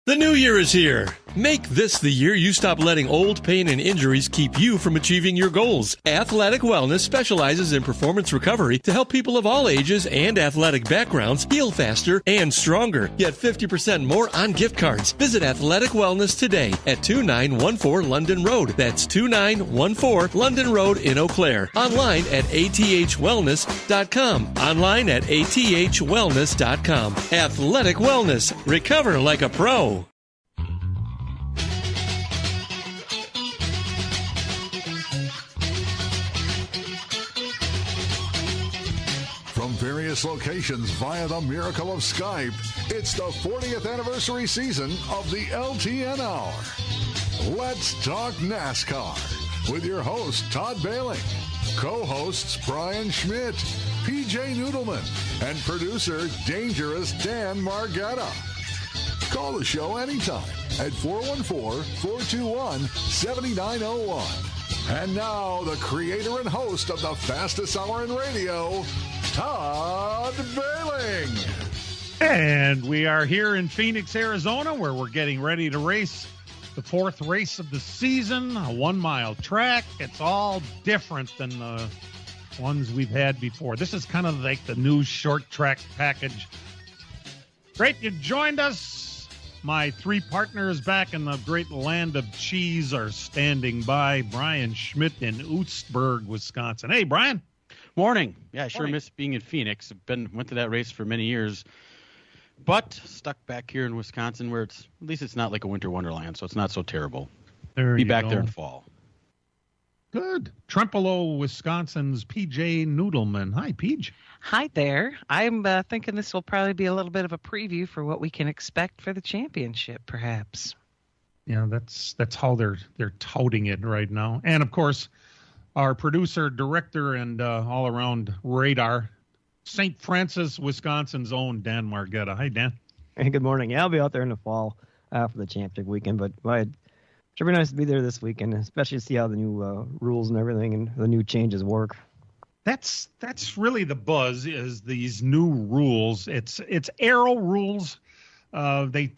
The new year is here. Make this the year you stop letting old pain and injuries keep you from achieving your goals. Athletic Wellness specializes in performance recovery to help people of all ages and athletic backgrounds heal faster and stronger. Get 50% more on gift cards. Visit Athletic Wellness today at 2914 London Road. That's 2914 London Road in Eau Claire. Online at athwellness.com. Online at athwellness.com. Athletic Wellness. Recover like a pro. From various locations via the miracle of Skype, it's the 40th anniversary season of the LTN Hour. Let's talk NASCAR with your host, Todd Bailing, co-hosts Brian Schmidt, PJ Noodleman, and producer Dangerous Dan Margetta. Call the show anytime at 414-421-7901. And now, the creator and host of the fastest hour in radio, Todd Bailing. And we are here in Phoenix, Arizona, where we're getting ready to race the fourth race of the season, a 1-mile track. It's all different than the ones we've had before. This is kind of like the new short track package. Great you joined us. My three partners back in the great land of cheese are standing by. Brian Schmidt in Oostburg, Wisconsin. Hey, Brian. Morning. Yeah, I sure miss being in Phoenix. Went to that race for many years, but stuck back here in Wisconsin where at least it's not like a winter wonderland, so it's not so terrible. Be back there in fall. Good. Trempealeau, Wisconsin's PJ Noodleman. Hi, PJ. Hi there. I'm thinking this will probably be a little bit of a preview for what we can expect for the championship, perhaps. Yeah, that's how they're touting it right now. And, of course, our producer, director, and all-around radar, St. Francis, Wisconsin's own Dan Margetta. Hi, Dan. Hey, good morning. Yeah, I'll be out there in the fall for the championship weekend, but it should be nice to be there this weekend, especially to see how the new rules and everything and the new changes work. That's really the buzz, is these new rules. It's aero rules. They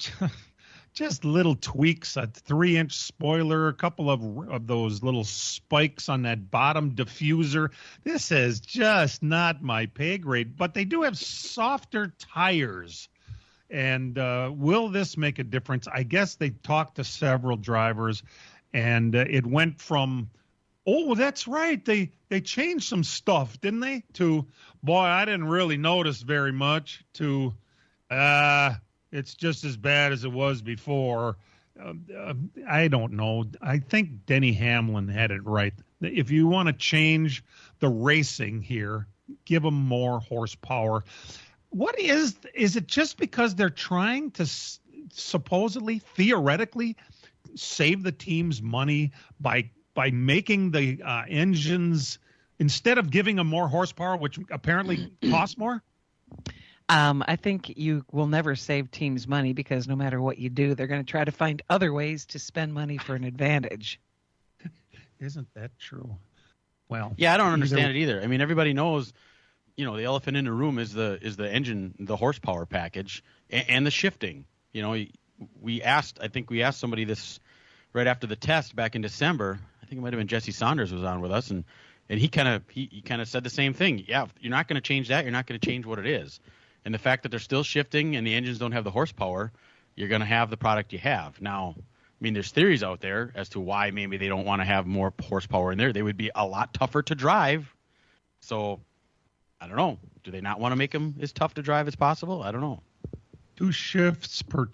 just little tweaks, a 3-inch spoiler, a couple of those little spikes on that bottom diffuser. This is just not my pay grade, but they do have softer tires. And will this make a difference? I guess they talked to several drivers, and it went from, oh, that's right, they changed some stuff, didn't they? To, boy, I didn't really notice very much, to, it's just as bad as it was before. I don't know. I think Denny Hamlin had it right. If you want to change the racing here, give them more horsepower. What is it just because they're trying to supposedly, theoretically, save the team's money by making the engines, instead of giving them more horsepower, which apparently costs more? I think you will never save teams money because no matter what you do, they're going to try to find other ways to spend money for an advantage. Isn't that true? Well, yeah, I don't understand it either. I mean, everybody knows, the elephant in the room is the engine, the horsepower package, and the shifting. We asked somebody this right after the test back in December. I think it might have been Jesse Saunders was on with us, and he kind of said the same thing. Yeah, if you're not going to change that, you're not going to change what it is. And the fact that they're still shifting and the engines don't have the horsepower, you're going to have the product you have. Now, I mean, there's theories out there as to why maybe they don't want to have more horsepower in there. They would be a lot tougher to drive. So, I don't know. Do they not want to make them as tough to drive as possible? I don't know. 2 shifts per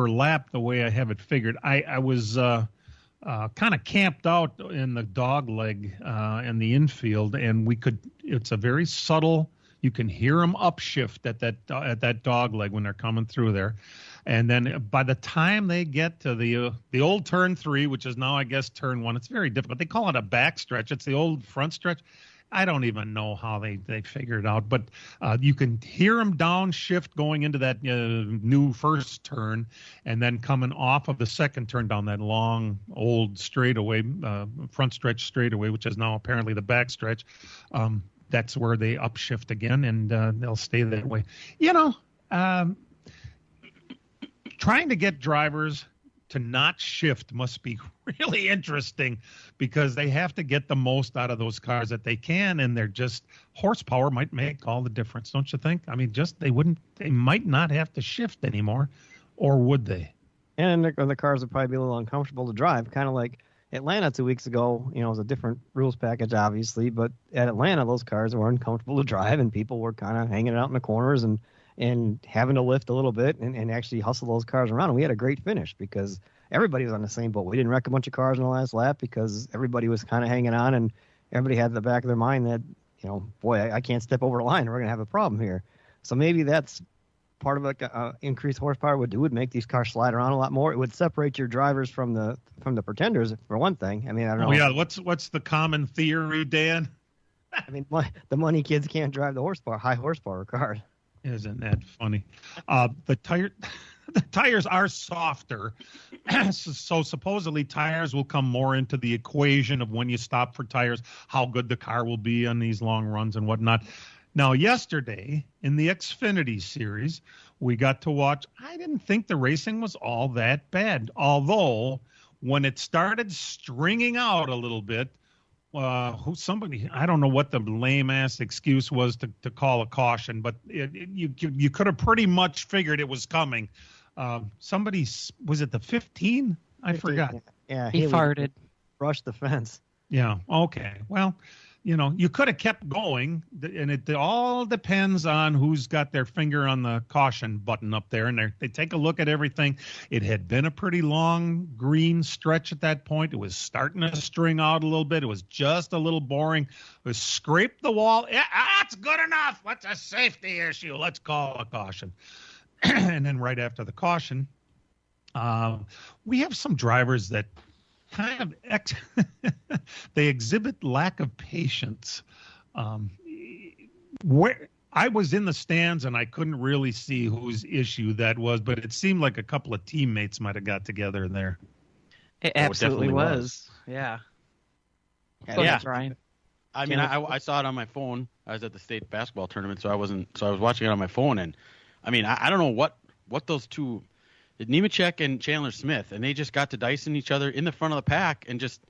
lap, the way I have it figured. I was kind of camped out in the dog leg in the infield, and it's a very subtle. You can hear them upshift at that dog leg when they're coming through there. And then by the time they get to the old turn 3, which is now, I guess, turn 1, it's very difficult. They call it a back stretch. It's the old front stretch. I don't even know how they figured it out, but you can hear them downshift going into that new first turn, and then coming off of the second turn down that long old straightaway, front stretch straightaway, which is now apparently the back stretch. That's where they upshift again, and they'll stay that way. trying to get drivers to not shift must be really interesting because they have to get the most out of those cars that they can, and they're just horsepower might make all the difference, don't you think? I mean, just they might not have to shift anymore, or would they? And the cars would probably be a little uncomfortable to drive, kind of like Atlanta 2 weeks ago. You know, it was a different rules package, obviously, but at Atlanta, those cars were uncomfortable to drive, and people were kind of hanging out in the corners and having to lift a little bit and actually hustle those cars around. And we had a great finish because everybody was on the same boat. We didn't wreck a bunch of cars in the last lap because everybody was kind of hanging on, and everybody had in the back of their mind that, you know, boy, I can't step over the line. We're going to have a problem here. So maybe that's part of like increased horsepower would make these cars slide around a lot more. It would separate your drivers from the pretenders, for one thing. I mean, I don't know. Oh, yeah. What's the common theory, Dan? I mean, the money kids can't drive the high horsepower cars. Isn't that funny? The tires are softer, so supposedly tires will come more into the equation of when you stop for tires, how good the car will be on these long runs and whatnot. Now, yesterday in the Xfinity series, we got to watch. I didn't think the racing was all that bad, although when it started stringing out a little bit, somebody, I don't know what the lame ass excuse was to call a caution, but you could have pretty much figured it was coming. Somebody, was it the 15? I forgot. Yeah, he farted. Brushed the fence. Yeah. Okay. Well, you know, you could have kept going, and it all depends on who's got their finger on the caution button up there, and they take a look at everything. It had been a pretty long green stretch at that point. It was starting to string out a little bit. It was just a little boring. It was scraped the wall. Yeah, that's good enough. What's a safety issue? Let's call a caution. And then right after the caution, we have some drivers that kind of they exhibit lack of patience. Where I was in the stands and I couldn't really see whose issue that was, but it seemed like a couple of teammates might have got together there. It absolutely was. Yeah. Yeah. Ryan. I mean, I saw it on my phone. I was at the state basketball tournament, so I was watching it on my phone, and I mean, I don't know what those two, Nemechek and Chandler Smith, and they just got to dicing each other in the front of the pack, and just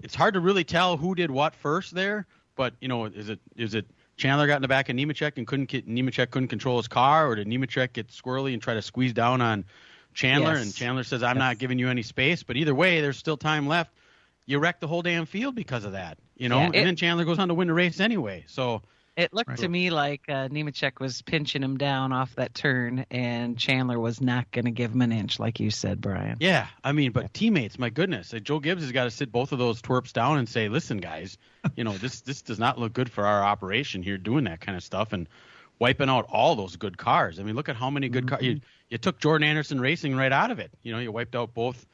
it's hard to really tell who did what first there. But you know, is it Chandler got in the back of Nemechek and Nemechek couldn't control his car, or did Nemechek get squirrely and try to squeeze down on Chandler? Yes. And Chandler says, "I'm not giving you any space." But either way, there's still time left. You wreck the whole damn field because of that, you know. Yeah, and then Chandler goes on to win the race anyway. So it looked to me like Nemechek was pinching him down off that turn, and Chandler was not going to give him an inch, like you said, Brian. yeah, I mean, but teammates, my goodness, Joe Gibbs has got to sit both of those twerps down and say, "Listen, guys, you know this does not look good for our operation here, doing that kind of stuff and wiping out all those good cars. I mean, look at how many good cars you took Jordan Anderson Racing right out of it. You know, you wiped out both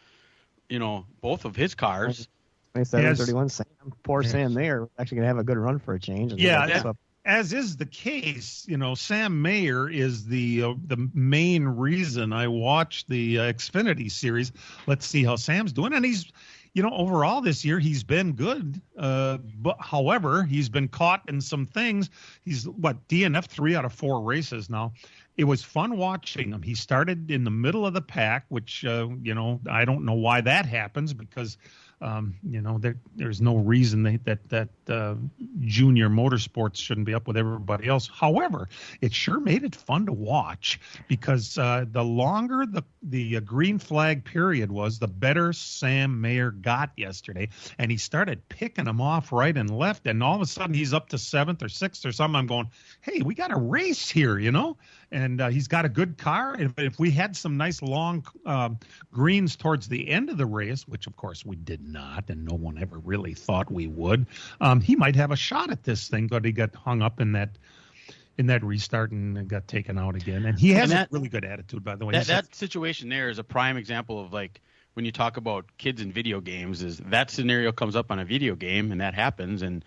of his cars." 27-31. Poor Sam Mayer actually going to have a good run for a change. Yeah, as is the case, you know, Sam Mayer is the main reason I watched the Xfinity series. Let's see how Sam's doing, and he's, you know, overall this year he's been good. But however, he's been caught in some things. He's DNF 3 out of 4 races now. It was fun watching him. He started in the middle of the pack, which you know, I don't know why that happens because. You know, there's no reason that junior motorsports shouldn't be up with everybody else. However, it sure made it fun to watch because the longer the green flag period was, the better Sam Mayer got yesterday. And he started picking them off right and left. And all of a sudden he's up to 7th or 6th or something. I'm going, hey, we got a race here, you know. And he's got a good car. If we had some nice long greens towards the end of the race, which of course we did not, and no one ever really thought we would, he might have a shot at this thing. But he got hung up in that restart and got taken out again. And he has a really good attitude, by the way. That situation there is a prime example of, like, when you talk about kids in video games, is that scenario comes up on a video game and that happens, and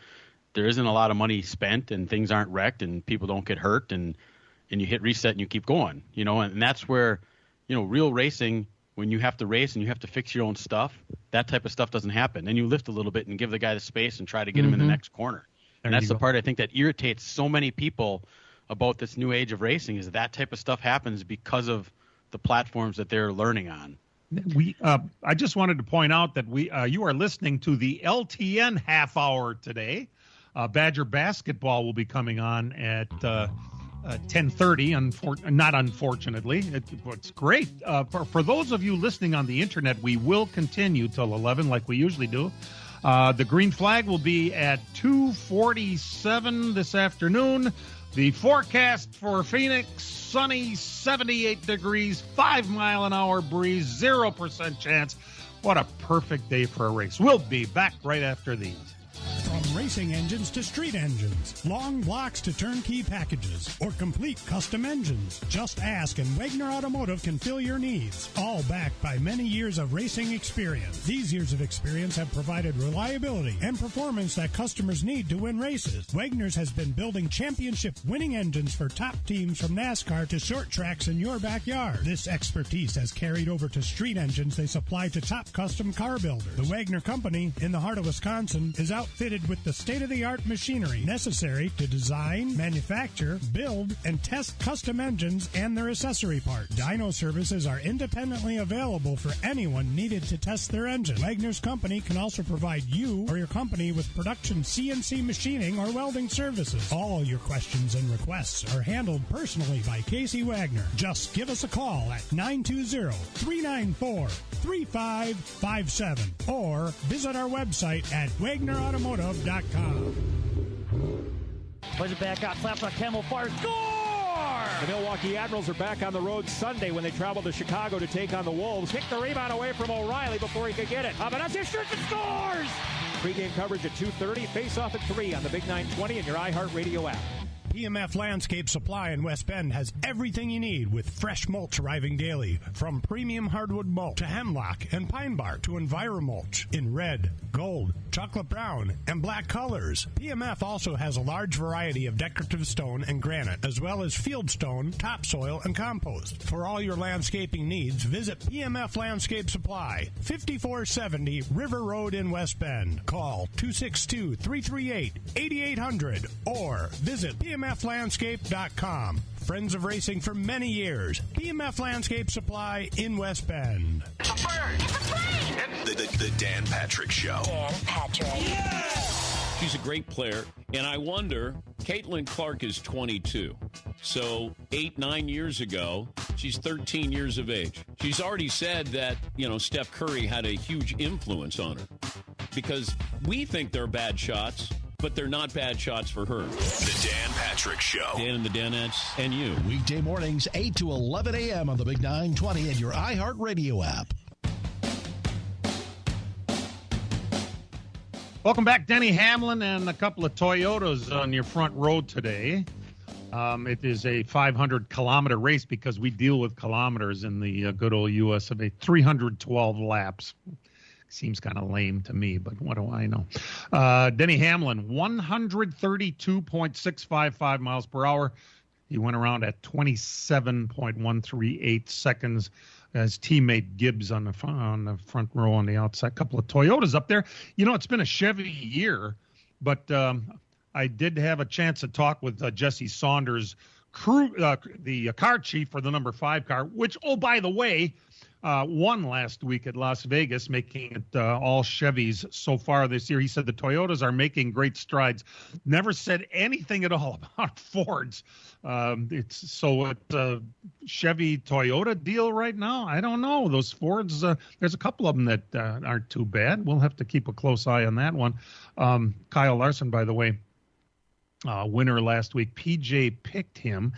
there isn't a lot of money spent and things aren't wrecked and people don't get hurt and you hit reset and you keep going, you know, and that's where, you know, real racing, when you have to race and you have to fix your own stuff, that type of stuff doesn't happen. Then you lift a little bit and give the guy the space and try to get him in the next corner. And that's the part I think that irritates so many people about this new age of racing, is that type of stuff happens because of the platforms that they're learning on. I just wanted to point out that you are listening to the LTN half hour today. Badger basketball will be coming on at 10:30. Not unfortunately, it's great. For those of you listening on the internet, we will continue till 11 like we usually do. The green flag will be at 2:47 this afternoon. The forecast for Phoenix, sunny, 78 degrees, 5-mile-an-hour breeze, 0% chance. What a perfect day for a race. We'll be back right after these. From racing engines to street engines, long blocks to turnkey packages, or complete custom engines, just ask and Wagner Automotive can fill your needs. All backed by many years of racing experience. These years of experience have provided reliability and performance that customers need to win races. Wagner's has been building championship-winning engines for top teams from NASCAR to short tracks in your backyard. This expertise has carried over to street engines they supply to top custom car builders. The Wagner Company, in the heart of Wisconsin, is outfitted with the state-of-the-art machinery necessary to design, manufacture, build, and test custom engines and their accessory parts. Dyno services are independently available for anyone needed to test their engine. Wagner's Company can also provide you or your company with production CNC machining or welding services. All your questions and requests are handled personally by Casey Wagner. Just give us a call at 920-394-3557 or visit our website at WagnerAutomotive.com. Plays it back out, slaps on Kemmel, fires, score! The Milwaukee Admirals are back on the road Sunday when they travel to Chicago to take on the Wolves. Kick the rebound away from O'Reilly before he could get it. Abanassi shoots and scores! Pre-game coverage at 2:30, face-off at 3 on the Big 920 and your iHeartRadio app. PMF Landscape Supply in West Bend has everything you need with fresh mulch arriving daily. From premium hardwood mulch to hemlock and pine bark to EnviroMulch in red, gold, chocolate brown, and black colors. PMF also has a large variety of decorative stone and granite, as well as field stone, topsoil, and compost. For all your landscaping needs, visit PMF Landscape Supply, 5470 River Road in West Bend. Call 262-338-8800 or visit PMFlandscape.com. Friends of racing for many years. PMF Landscape Supply in West Bend. It's a bird. It's a plane. The Dan Patrick Show. Dan Patrick. Yeah! She's a great player, and I wonder, Caitlin Clark is 22. So 8-9 years ago, she's 13 years of age. She's already said that, Steph Curry had a huge influence on her because we think they're bad shots, but they're not bad shots for her. The Dan Patrick Show. Dan and the Danettes and you. Weekday mornings, 8 to 11 a.m. on the Big 920 and your iHeartRadio app. Welcome back, Denny Hamlin and a couple of Toyotas on your front row today. It is a 500-kilometer race because we deal with kilometers in the good old U.S. of A. 312 laps. Seems kind of lame to me, but what do I know? Denny Hamlin, 132.655 miles per hour. He went around at 27.138 seconds. His teammate Gibbs on the front row on the outside. Couple of Toyotas up there. It's been a Chevy year, but I did have a chance to talk with Jesse Saunders, the car chief for the number 5 car, which, oh, by the way, won last week at Las Vegas, making it all Chevys so far this year. He said the Toyotas are making great strides. Never said anything at all about Fords. It's a Chevy-Toyota deal right now. I don't know. Those Fords, there's a couple of them that aren't too bad. We'll have to keep a close eye on that one. Kyle Larson, by the way, winner last week. PJ picked him.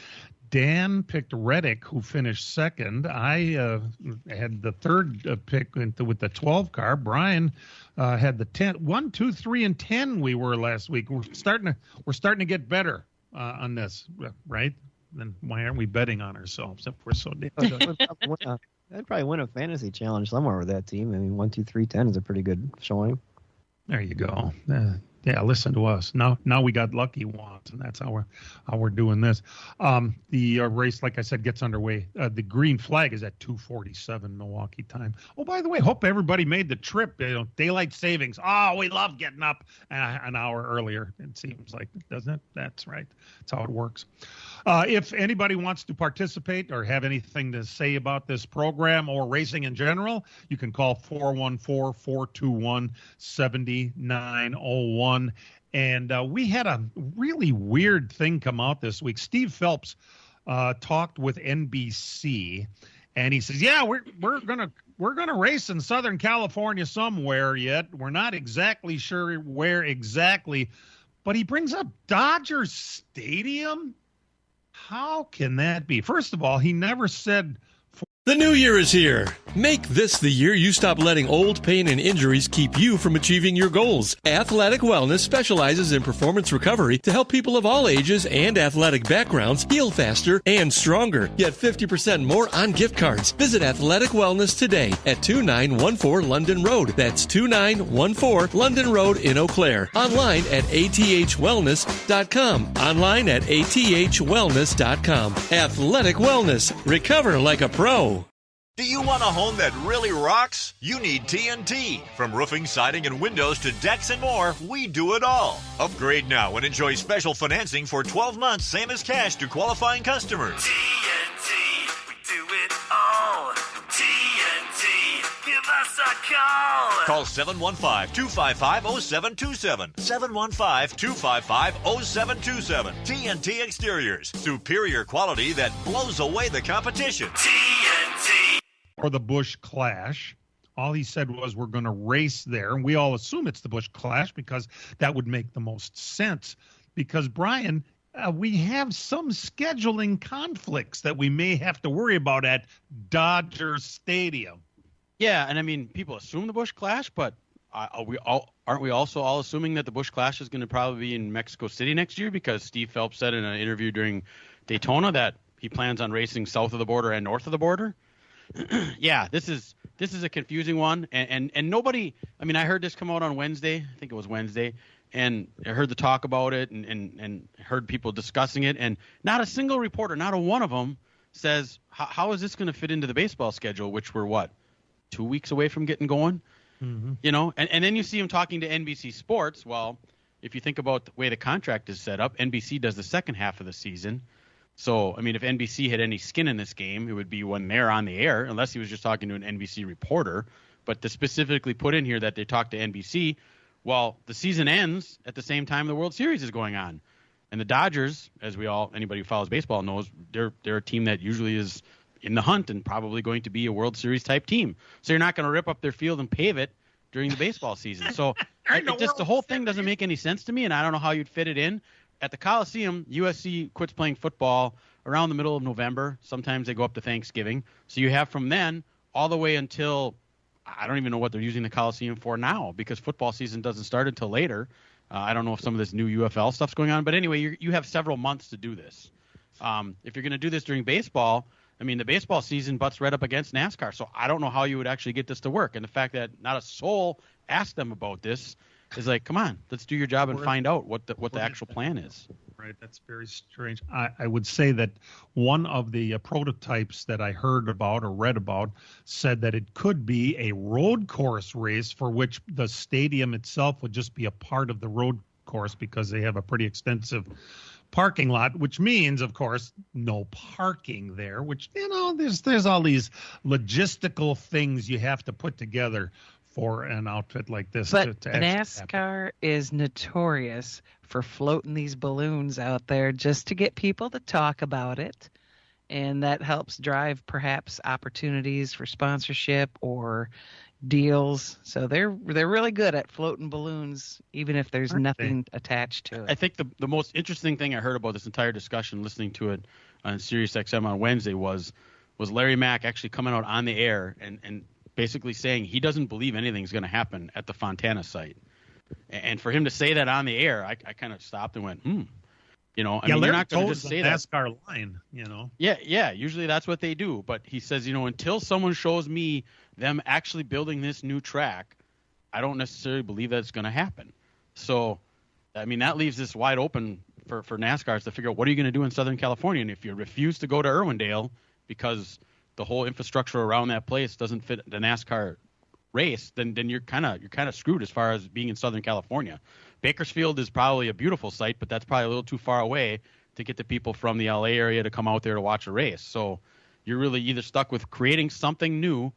Dan picked Reddick, who finished second. I had the third pick with the 12 car. Brian had the 10. 1, 2, 3, and 10 we were last week. We're starting to get better on this, right? Then why aren't we betting on ourselves if we're so damn good? I'd probably win a fantasy challenge somewhere with that team. I mean, 1, 2, 3, 10 is a pretty good showing. There you go. Yeah, listen to us. Now we got lucky ones, and that's how we're doing this. The race, like I said, gets underway. The green flag is at 2:47 Milwaukee time. Oh, by the way, hope everybody made the trip. Daylight savings. Oh, we love getting up an hour earlier. It seems like, doesn't it? That's right. That's how it works. If anybody wants to participate or have anything to say about this program or racing in general, you can call 414-421-7901. And we had a really weird thing come out this week. Steve Phelps talked with NBC, and he says, "Yeah, we're gonna race in Southern California somewhere yet. We're not exactly sure where exactly." But he brings up Dodger Stadium. How can that be? First of all, he never said. The new year is here. Make this the year you stop letting old pain and injuries keep you from achieving your goals. Athletic Wellness specializes in performance recovery to help people of all ages and athletic backgrounds heal faster and stronger. Get 50% more on gift cards. Visit Athletic Wellness today at 2914 London Road. That's 2914 London Road in Eau Claire. Online at athwellness.com. Online at athwellness.com. Athletic Wellness. Recover like a pro. Do you want a home that really rocks? You need TNT. From roofing, siding, and windows to decks and more, we do it all. Upgrade now and enjoy special financing for 12 months, same as cash to qualifying customers. TNT, we do it all. TNT, give us a call. Call 715-255-0727. 715-255-0727. TNT Exteriors. Superior quality that blows away the competition. TNT. Or the Busch Clash. All he said was we're going to race there. And we all assume it's the Busch Clash because that would make the most sense. Because, Brian, we have some scheduling conflicts that we may have to worry about at Dodger Stadium. Yeah, and I mean, people assume the Busch Clash, but aren't we also all assuming that the Busch Clash is going to probably be in Mexico City next year? Because Steve Phelps said in an interview during Daytona that he plans on racing south of the border and north of the border. Yeah, this is a confusing one, and nobody. I mean, I heard this come out on Wednesday. I think it was Wednesday, and I heard the talk about it, and heard people discussing it, and not a single reporter, not a one of them, says how is this going to fit into the baseball schedule, which we're 2 weeks away from getting going. Mm-hmm. You know, and then you see him talking to NBC Sports. Well, if you think about the way the contract is set up, NBC does the second half of the season. So, I mean, if NBC had any skin in this game, it would be when they're on the air, unless he was just talking to an NBC reporter. But to specifically put in here that they talk to NBC, well, the season ends at the same time the World Series is going on. And the Dodgers, as anybody who follows baseball knows, they're a team that usually is in the hunt and probably going to be a World Series type team. So you're not going to rip up their field and pave it during the baseball season. So the whole thing doesn't make any sense to me, and I don't know how you'd fit it in. At the Coliseum, USC quits playing football around the middle of November. Sometimes they go up to Thanksgiving. So you have from then all the way until I don't even know what they're using the Coliseum for now because football season doesn't start until later. I don't know if some of this new UFL stuff's going on. But anyway, you have several months to do this. If you're going to do this during baseball, I mean, the baseball season butts right up against NASCAR. So I don't know how you would actually get this to work. And the fact that not a soul asked them about this is like, come on, let's do your job and find out what the actual plan is. Right, that's very strange. I would say that one of the prototypes that I heard about or read about said that it could be a road course race for which the stadium itself would just be a part of the road course because they have a pretty extensive parking lot, which means, of course, no parking there, which, you know, there's all these logistical things you have to put together for an outfit like this. But to NASCAR is notorious for floating these balloons out there just to get people to talk about it. And that helps drive perhaps opportunities for sponsorship or deals. So they're really good at floating balloons, even if there's nothing attached to it. I think the most interesting thing I heard about this entire discussion, listening to it on SiriusXM on Wednesday, was Larry Mack actually coming out on the air and basically saying he doesn't believe anything's going to happen at the Fontana site. And for him to say that on the air, I kind of stopped and went, You know, I mean, you're not going to just say that. NASCAR line, you know. Yeah. Usually that's what they do. But he says, you know, until someone shows me them actually building this new track, I don't necessarily believe that it's going to happen. So, I mean, that leaves this wide open for NASCARs to figure out what are you going to do in Southern California. And if you refuse to go to Irwindale because the whole infrastructure around that place doesn't fit the NASCAR race, then you're kind of screwed as far as being in Southern California. Bakersfield is probably a beautiful site, but that's probably a little too far away to get the people from the LA area to come out there to watch a race. So you're really either stuck with creating something new,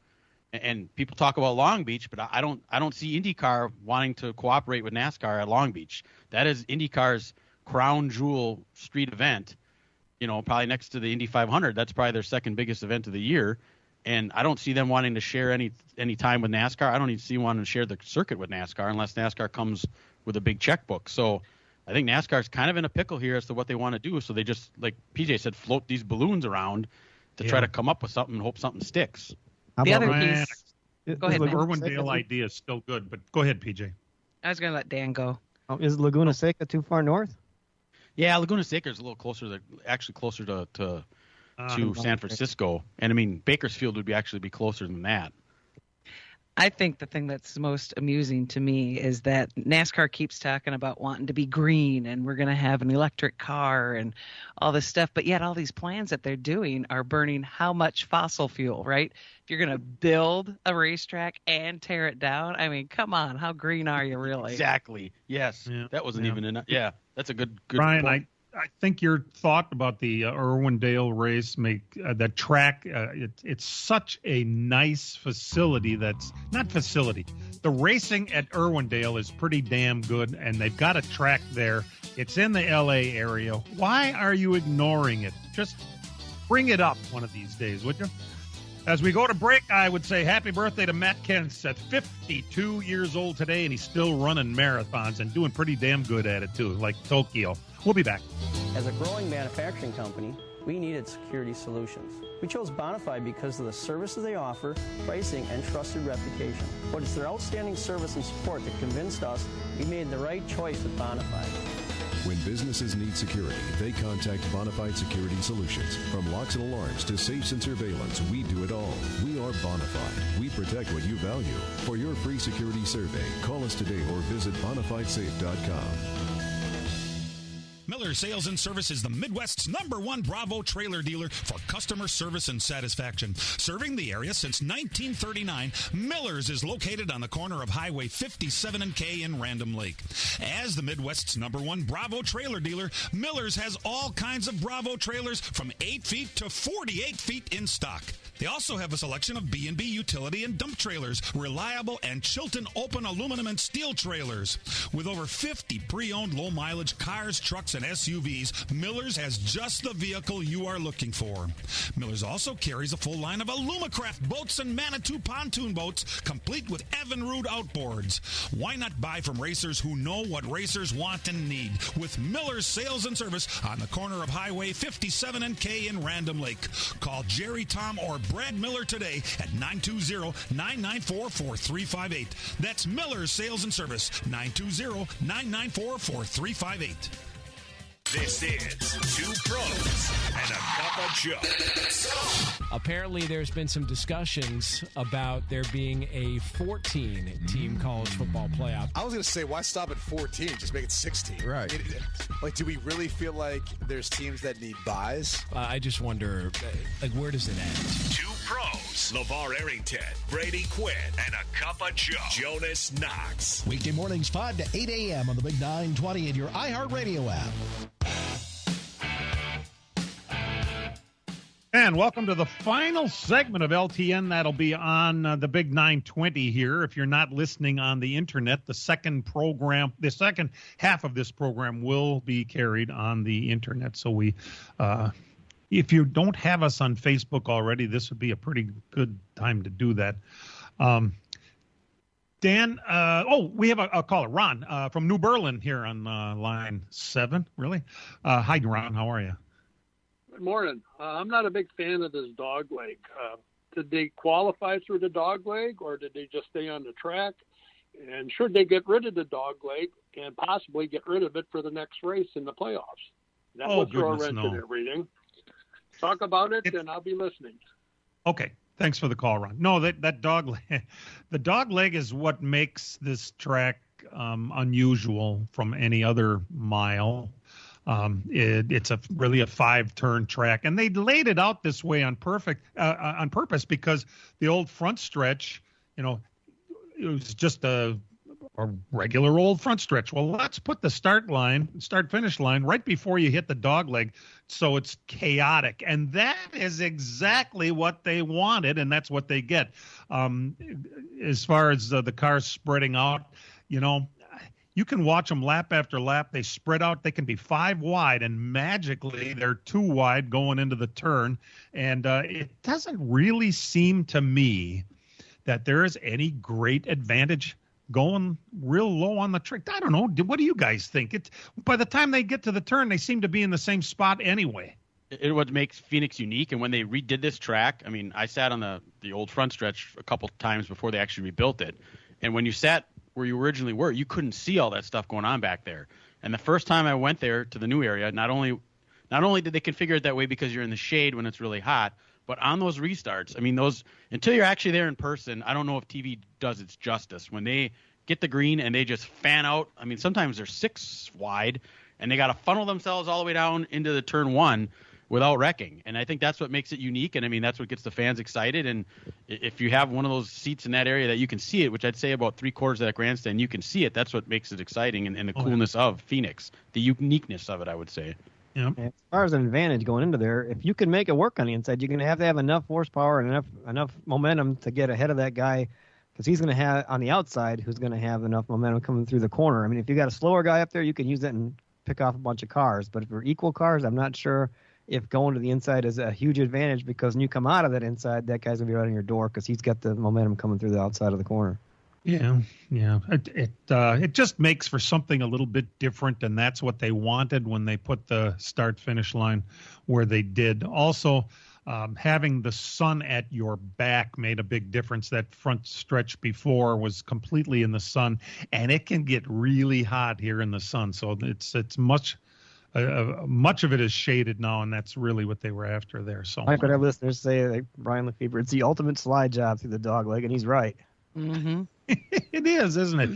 and people talk about Long Beach, but I don't see IndyCar wanting to cooperate with NASCAR at Long Beach. That is IndyCar's crown jewel street event, probably next to the Indy 500. That's probably their second biggest event of the year. And I don't see them wanting to share any time with NASCAR. I don't even see wanting to share the circuit with NASCAR unless NASCAR comes with a big checkbook. So I think NASCAR's kind of in a pickle here as to what they want to do. So they just, like PJ said, float these balloons around to try to come up with something and hope something sticks. The other piece. Go ahead, The man. Irwindale idea is still good, but go ahead, PJ. I was going to let Dan go. Oh, is Laguna Seca too far north? Yeah, Laguna Seca is a little closer. Actually, closer to San Francisco, and I mean Bakersfield would be closer than that. I think the thing that's most amusing to me is that NASCAR keeps talking about wanting to be green and we're going to have an electric car and all this stuff, but yet all these plans that they're doing are burning how much fossil fuel, right? If you're going to build a racetrack and tear it down, I mean, come on, how green are you really? Exactly. Yes. Yeah. That wasn't even enough. Yeah, that's a good Brian, point. I think your thought about the Irwindale race that track, it's such a nice facility. That's not facility. The racing at Irwindale is pretty damn good, and they've got a track there. It's in the L.A. area. Why are you ignoring it? Just bring it up one of these days, would you? As we go to break, I would say happy birthday to Matt Kentz at 52 years old today, and he's still running marathons and doing pretty damn good at it, too, like Tokyo. We'll be back. As a growing manufacturing company, we needed security solutions. We chose Bonafide because of the services they offer, pricing, and trusted reputation. But it's their outstanding service and support that convinced us we made the right choice with Bonafide. When businesses need security, they contact Bonafide Security Solutions. From locks and alarms to safes and surveillance, we do it all. We are Bonafide. We protect what you value. For your free security survey, call us today or visit bonafidesafe.com. Miller Sales and Service is the Midwest's #1 Bravo trailer dealer for customer service and satisfaction. Serving the area since 1939, Miller's is located on the corner of Highway 57 and K in Random Lake. As the Midwest's #1 Bravo trailer dealer, Miller's has all kinds of Bravo trailers from 8 feet to 48 feet in stock. They also have a selection of B&B utility and dump trailers, reliable and Chilton open aluminum and steel trailers. With over 50 pre-owned low-mileage cars, trucks, and SUVs, Miller's has just the vehicle you are looking for. Miller's also carries a full line of Alumacraft boats and Manitou pontoon boats, complete with Evinrude outboards. Why not buy from racers who know what racers want and need? With Miller's Sales and Service on the corner of Highway 57 and K in Random Lake. Call Jerry, Tom, or Brad Miller today at 920-994-4358. That's Miller's Sales and Service, 920-994-4358. This is Two Pros and a Cup of Joe. Apparently, there's been some discussions about there being a 14-team college football playoff. I was going to say, why stop at 14? Just make it 16. Right. Do we really feel like there's teams that need buys? I just wonder, where does it end? Two Pros, LeVar Arrington, Brady Quinn, and a Cup of Joe, Jonas Knox. Weekday mornings 5 to 8 a.m. on the Big 920 and your iHeartRadio app. And welcome to the final segment of LTN. That'll be on the Big 920 here. If you're not listening on the internet, the second half of this program will be carried on the internet. So if you don't have us on Facebook already, this would be a pretty good time to do that. Dan, we have a caller, Ron, from New Berlin here on line 7. Really? Hi, Ron. How are you? Good morning. I'm not a big fan of this dog leg. Did they qualify through the dog leg, or did they just stay on the track? And should they get rid of the dog leg and possibly get rid of it for the next race in the playoffs? That would throw a wrench in everything. Talk about it, and I'll be listening. Okay. Thanks for the call, Ron. No, that dog leg, the dog leg is what makes this track unusual from any other mile. It's really a 5-turn track, and they laid it out this way on purpose because the old front stretch, it was just a a regular old front stretch. Well, let's put the start-finish line right before you hit the dog leg, so it's chaotic. And that is exactly what they wanted, and that's what they get. As far as the cars spreading out, you can watch them lap after lap. They spread out. They can be 5 wide, and magically they're 2 wide going into the turn. And it doesn't really seem to me that there is any great advantage going real low on the track. I don't know. What do you guys think? By the time they get to the turn, they seem to be in the same spot anyway. What makes Phoenix unique, and when they redid this track, I mean, I sat on the old front stretch a couple times before they actually rebuilt it, and when you sat where you originally were, you couldn't see all that stuff going on back there. And the first time I went there to the new area, not only did they configure it that way because you're in the shade when it's really hot, but on those restarts, I mean, until you're actually there in person, I don't know if TV does its justice. When they get the green and they just fan out, I mean, sometimes they're 6 wide, and they got to funnel themselves all the way down into the turn 1 without wrecking. And I think that's what makes it unique, and I mean, that's what gets the fans excited. And if you have one of those seats in that area that you can see it, which I'd say about 3/4 of that grandstand, you can see it. That's what makes it exciting, and the coolness of Phoenix, the uniqueness of it, I would say. Yep. As far as an advantage going into there, if you can make it work on the inside, you're going to have enough horsepower and enough momentum to get ahead of that guy, because he's going to have on the outside who's going to have enough momentum coming through the corner. I mean, if you got a slower guy up there, you can use it and pick off a bunch of cars. But if they're equal cars, I'm not sure if going to the inside is a huge advantage, because when you come out of that inside, that guy's going to be right on your door because he's got the momentum coming through the outside of the corner. Yeah. It just makes for something a little bit different, and that's what they wanted when they put the start-finish line where they did. Also, having the sun at your back made a big difference. That front stretch before was completely in the sun, and it can get really hot here in the sun. So it's much of it is shaded now, and that's really what they were after there. So I could have listeners say, like Brian Lefebvre, it's the ultimate slide job through the dog leg, and he's right. Mm-hmm. It is, isn't it?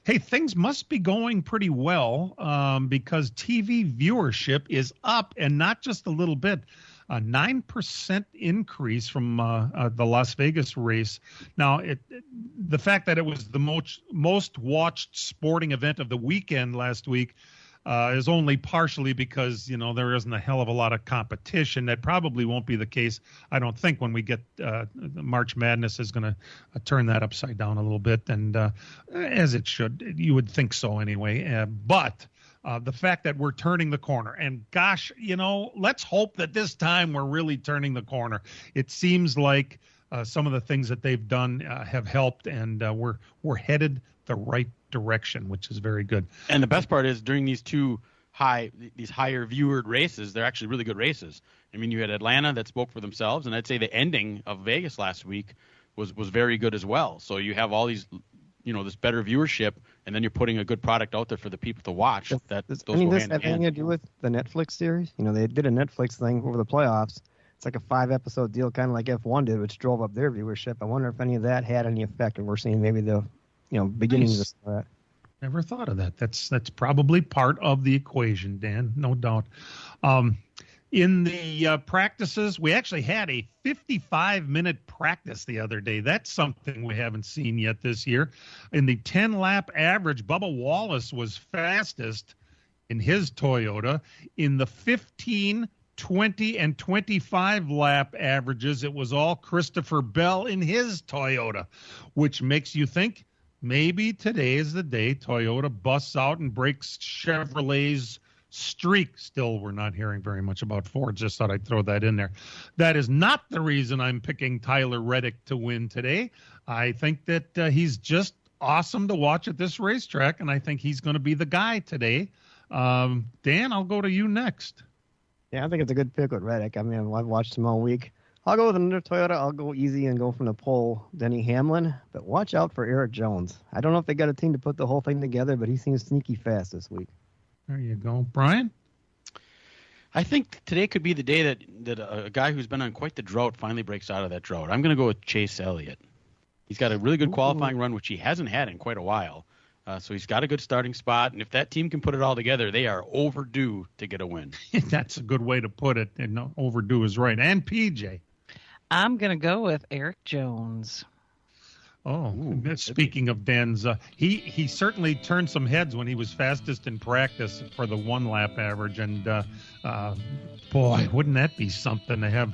Hey, things must be going pretty well because TV viewership is up, and not just a little bit. A 9% increase from the Las Vegas race. Now, the fact that it was the most watched sporting event of the weekend last week is only partially because, there isn't a hell of a lot of competition. That probably won't be the case, I don't think, when we get March Madness is going to turn that upside down a little bit, and as it should. You would think so anyway. But the fact that we're turning the corner, and gosh, let's hope that this time we're really turning the corner. It seems like some of the things that they've done have helped, and we're headed the right direction, which is very good. And the best part is during these higher viewered races, they're actually really good races. I mean, you had Atlanta that spoke for themselves, and I'd say the ending of Vegas last week was very good as well. So you have all these, this better viewership, and then you're putting a good product out there for the people to watch. Does this have anything to do with the Netflix series? They did a Netflix thing over the playoffs. It's like a 5-episode deal, kind of like F1 did, which drove up their viewership. I wonder if any of that had any effect, and we're seeing maybe the beginnings of that. Never thought of that. That's probably part of the equation, Dan, no doubt. In the practices, we actually had a 55-minute practice the other day. That's something we haven't seen yet this year. In the 10-lap average, Bubba Wallace was fastest in his Toyota. In the 15, 20, and 25-lap averages, it was all Christopher Bell in his Toyota, which makes you think maybe today is the day Toyota busts out and breaks Chevrolet's streak. Still, we're not hearing very much about Ford. Just thought I'd throw that in there. That is not the reason I'm picking Tyler Reddick to win today. I think that he's just awesome to watch at this racetrack, and I think he's going to be the guy today. Dan, I'll go to you next. Yeah, I think it's a good pick with Reddick. I mean, I've watched him all week. I'll go with another Toyota. I'll go easy and go from the pole, Denny Hamlin. But watch out for Eric Jones. I don't know if they got a team to put the whole thing together, but he seems sneaky fast this week. There you go. Brian? I think today could be the day that a guy who's been on quite the drought finally breaks out of that drought. I'm going to go with Chase Elliott. He's got a really good qualifying run, which he hasn't had in quite a while. So he's got a good starting spot, and if that team can put it all together, they are overdue to get a win. That's a good way to put it, and overdue is right. And PJ? I'm going to go with Eric Jones. Oh, speaking of Dan's, he certainly turned some heads when he was fastest in practice for the 1-lap average. And, boy, wouldn't that be something to have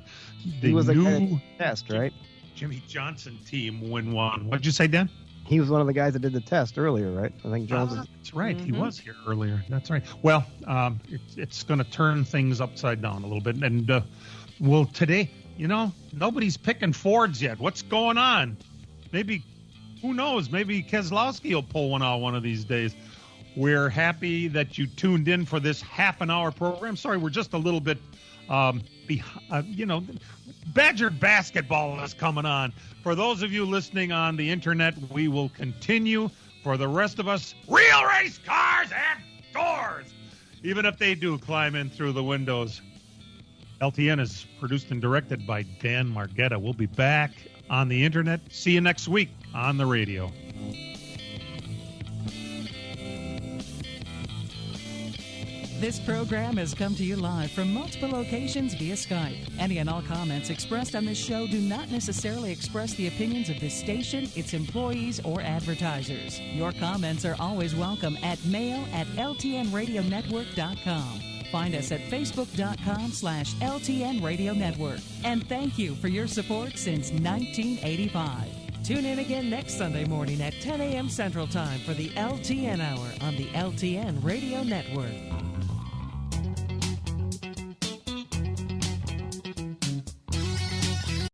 the new test, right? Jimmy Johnson team win one. What'd you say, Dan? He was one of the guys that did the test earlier, right? I think Jones. That's right. He was here earlier. That's right. Well, it's going to turn things upside down a little bit. And, well, today, nobody's picking Fords yet. What's going on? Maybe, who knows? Maybe Keselowski will pull one out one of these days. We're happy that you tuned in for this half-an-hour program. Sorry, we're just a little bit Badger basketball is coming on. For those of you listening on the internet, we will continue. For the rest of us, real race cars and doors, even if they do climb in through the windows. LTN is produced and directed by Dan Margetta. We'll be back on the internet. See you next week on the radio. This program has come to you live from multiple locations via Skype. Any and all comments expressed on this show do not necessarily express the opinions of this station, its employees, or advertisers. Your comments are always welcome at mail@ltnradionetwork.com. Find us at facebook.com/LTN Radio Network. And thank you for your support since 1985. Tune in again next Sunday morning at 10 a.m. Central Time for the LTN Hour on the LTN Radio Network.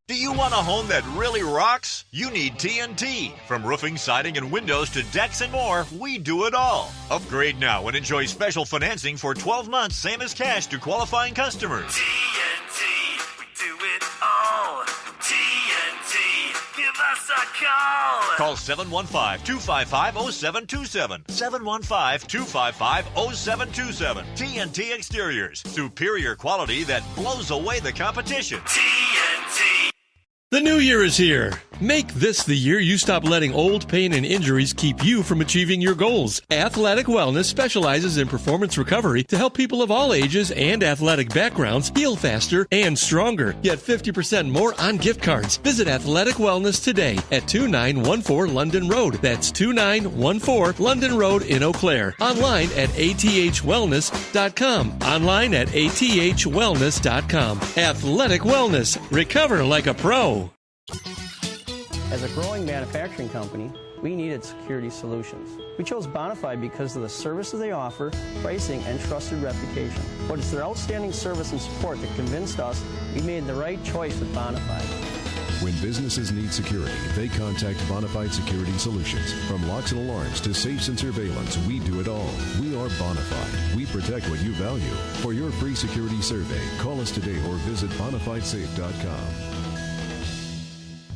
Do you want a home that really rocks? You need TNT. From roofing, siding, and windows to decks and more, we do it all. Upgrade now and enjoy special financing for 12 months, same as cash to qualifying customers. TNT, we do it all. TNT, give us a call. Call 715-255-0727. 715-255-0727. TNT Exteriors. Superior quality that blows away the competition. TNT. The new year is here. Make this the year you stop letting old pain and injuries keep you from achieving your goals. Athletic Wellness specializes in performance recovery to help people of all ages and athletic backgrounds heal faster and stronger. Get 50% more on gift cards. Visit Athletic Wellness today at 2914 London Road. That's 2914 London Road in Eau Claire. Online at athwellness.com. Online at athwellness.com. Athletic Wellness. Recover like a pro. As a growing manufacturing company, we needed security solutions. We chose Bonafide because of the services they offer, pricing, and trusted reputation. But it's their outstanding service and support that convinced us we made the right choice with Bonafide. When businesses need security, they contact Bonafide Security Solutions. From locks and alarms to safes and surveillance, we do it all. We are Bonafide. We protect what you value. For your free security survey, call us today or visit bonafidesafe.com.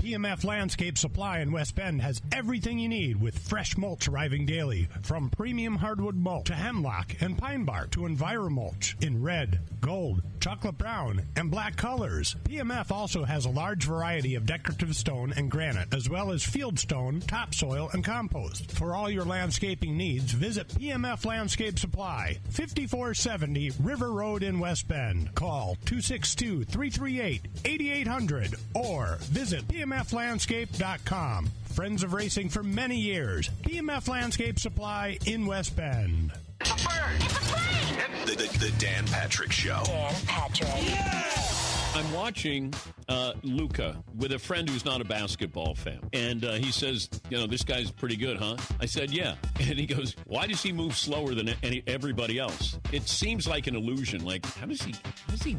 PMF Landscape Supply in West Bend has everything you need with fresh mulch arriving daily. From premium hardwood mulch to hemlock and pine bark to EnviroMulch in red, gold, chocolate brown, and black colors. PMF also has a large variety of decorative stone and granite, as well as field stone, topsoil, and compost. For all your landscaping needs, visit PMF Landscape Supply, 5470 River Road in West Bend. Call 262-338-8800 or visit PMFlandscape.com. Friends of racing for many years. PMF Landscape Supply in West Bend. The Dan Patrick Show. Dan Patrick. I'm watching Luca with a friend who's not a basketball fan. And he says, this guy's pretty good, huh? I said, yeah. And he goes, why does he move slower than everybody else? It seems like an illusion. Like, how does he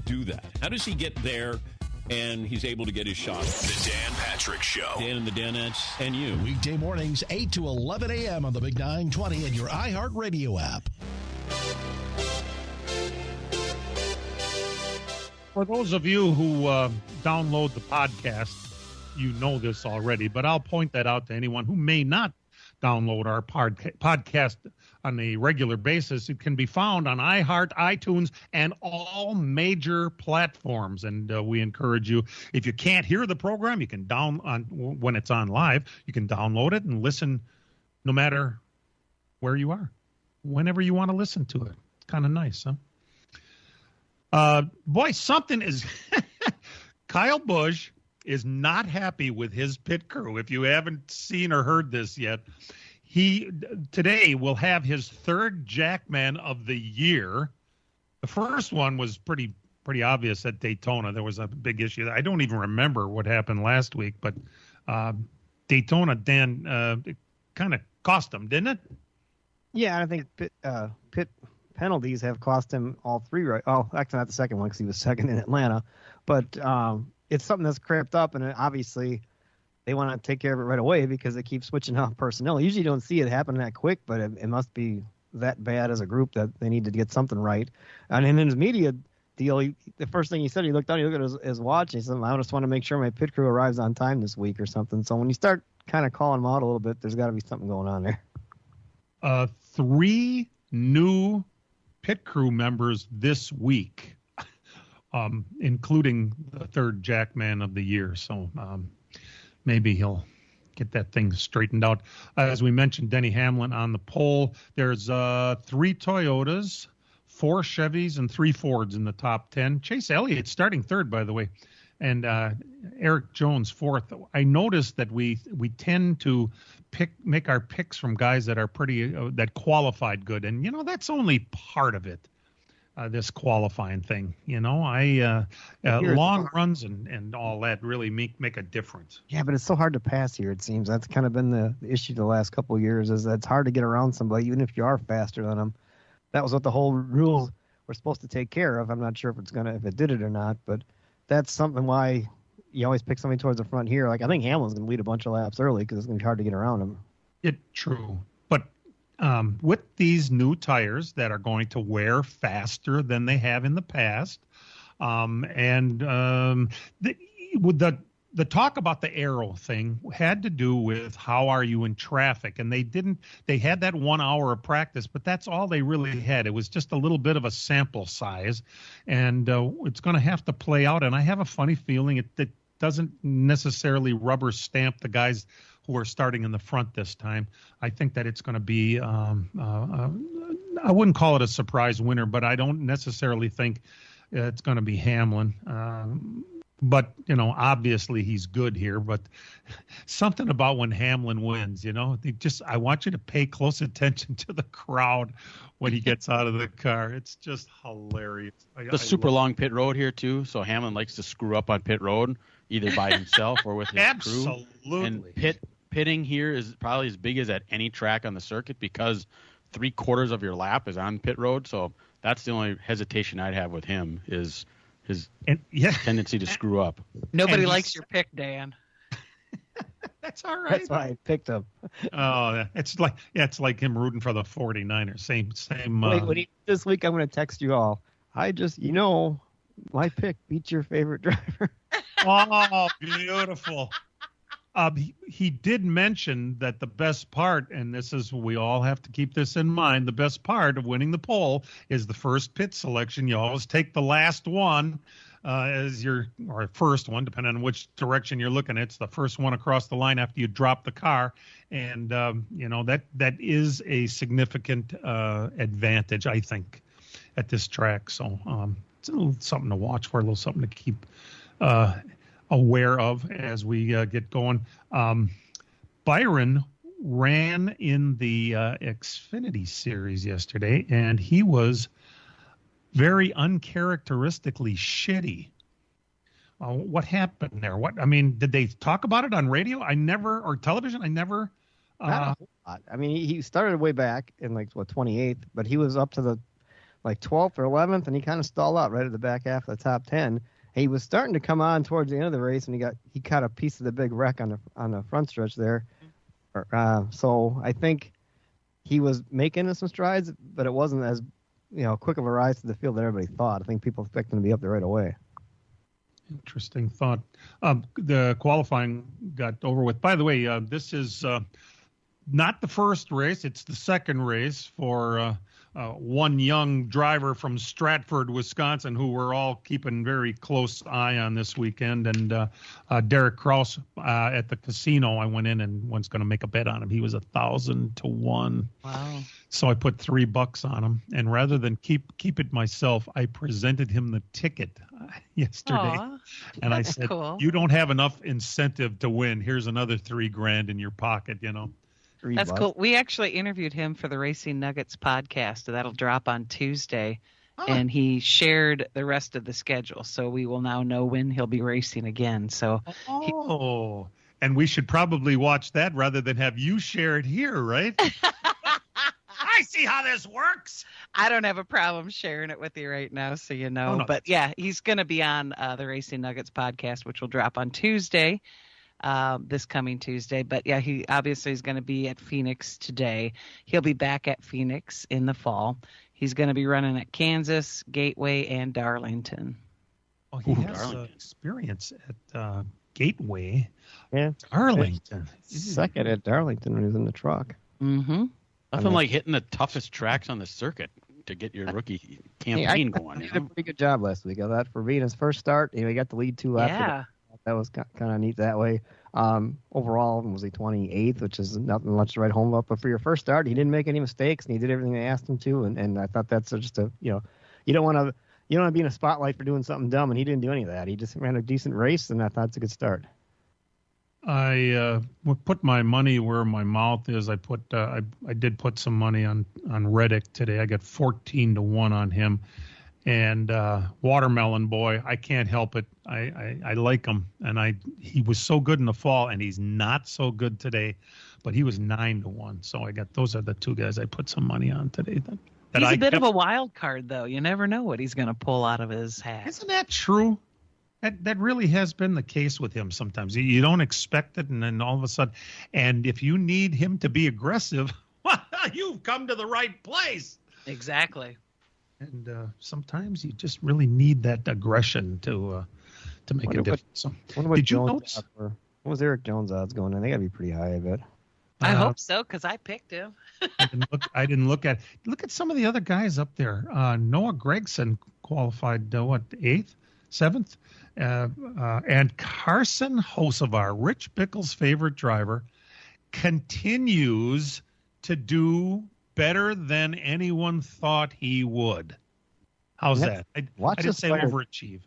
do that? How does he get there and he's able to get his shot? The Dan Patrick Show. Dan and the Danettes and you. Weekday mornings, 8 to 11 a.m. on the Big 920 and your iHeartRadio app. For those of you who download the podcast, you know this already, but I'll point that out to anyone who may not download our podcast on a regular basis. It can be found on iHeart, iTunes, and all major platforms. And we encourage you, if you can't hear the program, you can when it's on live, you can download it and listen no matter where you are, whenever you want to listen to it. It's kind of nice, huh? Boy, something is Kyle Busch is not happy with his pit crew. If you haven't seen or heard this yet, he today will have his third Jackman of the year. The first one was pretty obvious at Daytona. There was a big issue. I don't even remember what happened last week, but Daytona, Dan, it kind of cost him, didn't it? Yeah, I think pit penalties have cost him all three. Right? Oh, actually not the second one because he was second in Atlanta, but it's something that's crept up, and obviously they want to take care of it right away because they keep switching out personnel. Usually you don't see it happen that quick, but it must be that bad as a group that they need to get something right. And in his media deal, the first thing he said, he looked at his watch, and he said, I just want to make sure my pit crew arrives on time this week or something. So when you start kind of calling him out a little bit, there's got to be something going on there. 3 new pit crew members this week, including the third Jackman of the year. So maybe he'll get that thing straightened out. As we mentioned, Denny Hamlin on the pole. There's 3 Toyotas, 4 Chevys, and 3 Fords in the top 10. Chase Elliott starting third, by the way, and Eric Jones fourth. I noticed that we tend to make our picks from guys that are pretty that qualified good, and that's only part of it. This qualifying thing, long runs and all that really make a difference. Yeah, but it's so hard to pass here. It seems that's kind of been the issue the last couple of years. Is that it's hard to get around somebody, even if you are faster than them. That was what the whole rules were supposed to take care of. I'm not sure if it did it or not, but that's something why you always pick somebody towards the front here. Like I think Hamlin's going to lead a bunch of laps early because it's going to be hard to get around him. True, but with these new tires that are going to wear faster than they have in the past, the talk about the aero thing had to do with how are you in traffic, and they had that 1 hour of practice, but that's all they really had. It was just a little bit of a sample size, and it's going to have to play out, and I have a funny feeling it doesn't necessarily rubber stamp the guys who are starting in the front this time. I think that it's going to be, I wouldn't call it a surprise winner, but I don't necessarily think it's going to be Hamlin. But, obviously he's good here, but something about when Hamlin wins, I want you to pay close attention to the crowd when he gets out of the car. It's just hilarious. The super long pit road here too. So Hamlin likes to screw up on pit road, either by himself or with his crew. Absolutely. And pitting here is probably as big as at any track on the circuit because 3/4 of your lap is on pit road. So that's the only hesitation I'd have with him is his tendency to screw up. Nobody likes your pick, Dan. That's all right. That's why I picked him. Oh, it's like him rooting for the 49ers. Same. Wait, this week I'm going to text you all. I just, my pick beats your favorite driver. Oh, beautiful. He did mention that the best part, and we all have to keep this in mind, the best part of winning the pole is the first pit selection. You always take the last one or first one, depending on which direction you're looking at. It's the first one across the line after you drop the car. And, that is a significant advantage, I think, at this track. So it's a little something to watch for, a little something to keep aware of as we get going. Byron ran in the Xfinity Series yesterday, and he was very uncharacteristically shitty. What happened there? Did they talk about it on radio? Or television? Not a whole lot. He started way back in 28th, but he was up to the 12th or 11th, and he kind of stalled out right at the back half of the top 10. He was starting to come on towards the end of the race, and he caught a piece of the big wreck on the front stretch there. So I think he was making some strides, but it wasn't as quick of a rise to the field that everybody thought. I think people expect him to be up there right away. Interesting thought. The qualifying got over with. By the way, this is not the first race; it's the second race for one young driver from Stratford, Wisconsin, who we're all keeping very close eye on this weekend. And Derek Kraus at the casino, I went in and was going to make a bet on him. He was 1,000 to 1. Wow. So I put $3 on him. And rather than keep it myself, I presented him the ticket yesterday. Aw, and I that's said, cool. you don't have enough incentive to win. Here's another $3,000 in your pocket, you know. That's cool. We actually interviewed him for the Racing Nuggets podcast. That'll drop on Tuesday. And he shared the rest of the schedule. So we will now know when he'll be racing again. So and we should probably watch that rather than have you share it here, right? I see how this works. I don't have a problem sharing it with you right now, so you know. Oh, no. But yeah, he's going to be on the Racing Nuggets podcast, which will drop on Tuesday. This coming Tuesday. But yeah, he obviously is going to be at Phoenix today. He'll be back at Phoenix in the fall. He's going to be running at Kansas, Gateway, and Darlington. Oh, he has experience at Gateway. Yeah. Darlington. Second at Darlington when he was in the truck. Mm-hmm. Nothing like hitting the toughest tracks on the circuit to get your rookie campaign going. He did a pretty good job last week. I thought for being his first start, he got the lead 2 laps. Yeah. That was kind of neat that way. Overall, was he 28th, which is nothing much to write home about. But for your first start, he didn't make any mistakes, and he did everything they asked him to. And I thought that's just you don't want to be in a spotlight for doing something dumb, and he didn't do any of that. He just ran a decent race, and I thought it's a good start. I put my money where my mouth is. I did put some money on Reddick today. I got 14 to 1 on him. And Watermelon Boy, I can't help it. I like him, and he was so good in the fall, and he's not so good today, but he was 9 to 1. So those are the 2 guys I put some money on today. He's a bit of a wild card, though. You never know what he's going to pull out of his hat. Isn't that true? That really has been the case with him sometimes. You don't expect it, and then all of a sudden, and if you need him to be aggressive, you've come to the right place. Exactly. And sometimes you just really need that aggression to make a difference. So, did you notice? What was Eric Jones' odds going in? They got to be pretty high, I bet. I hope so, because I picked him. I didn't look at some of the other guys up there. Noah Gregson qualified 8th, 7th, and Carson Hocevar, Rich Bickle's favorite driver, continues to do better than anyone thought he would. How's that? I didn't say overachieve.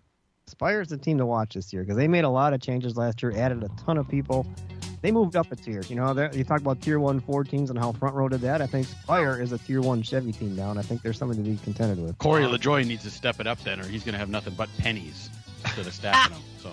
Spire's the team to watch this year because they made a lot of changes last year, added a ton of people. They moved up a tier. You talk about Tier 1 Ford teams and how Front Row did that. I think Spire is a Tier 1 Chevy team now, and I think there's something to be contented with. Corey LaJoie needs to step it up then, or he's going to have nothing but pennies instead of stacking them. So.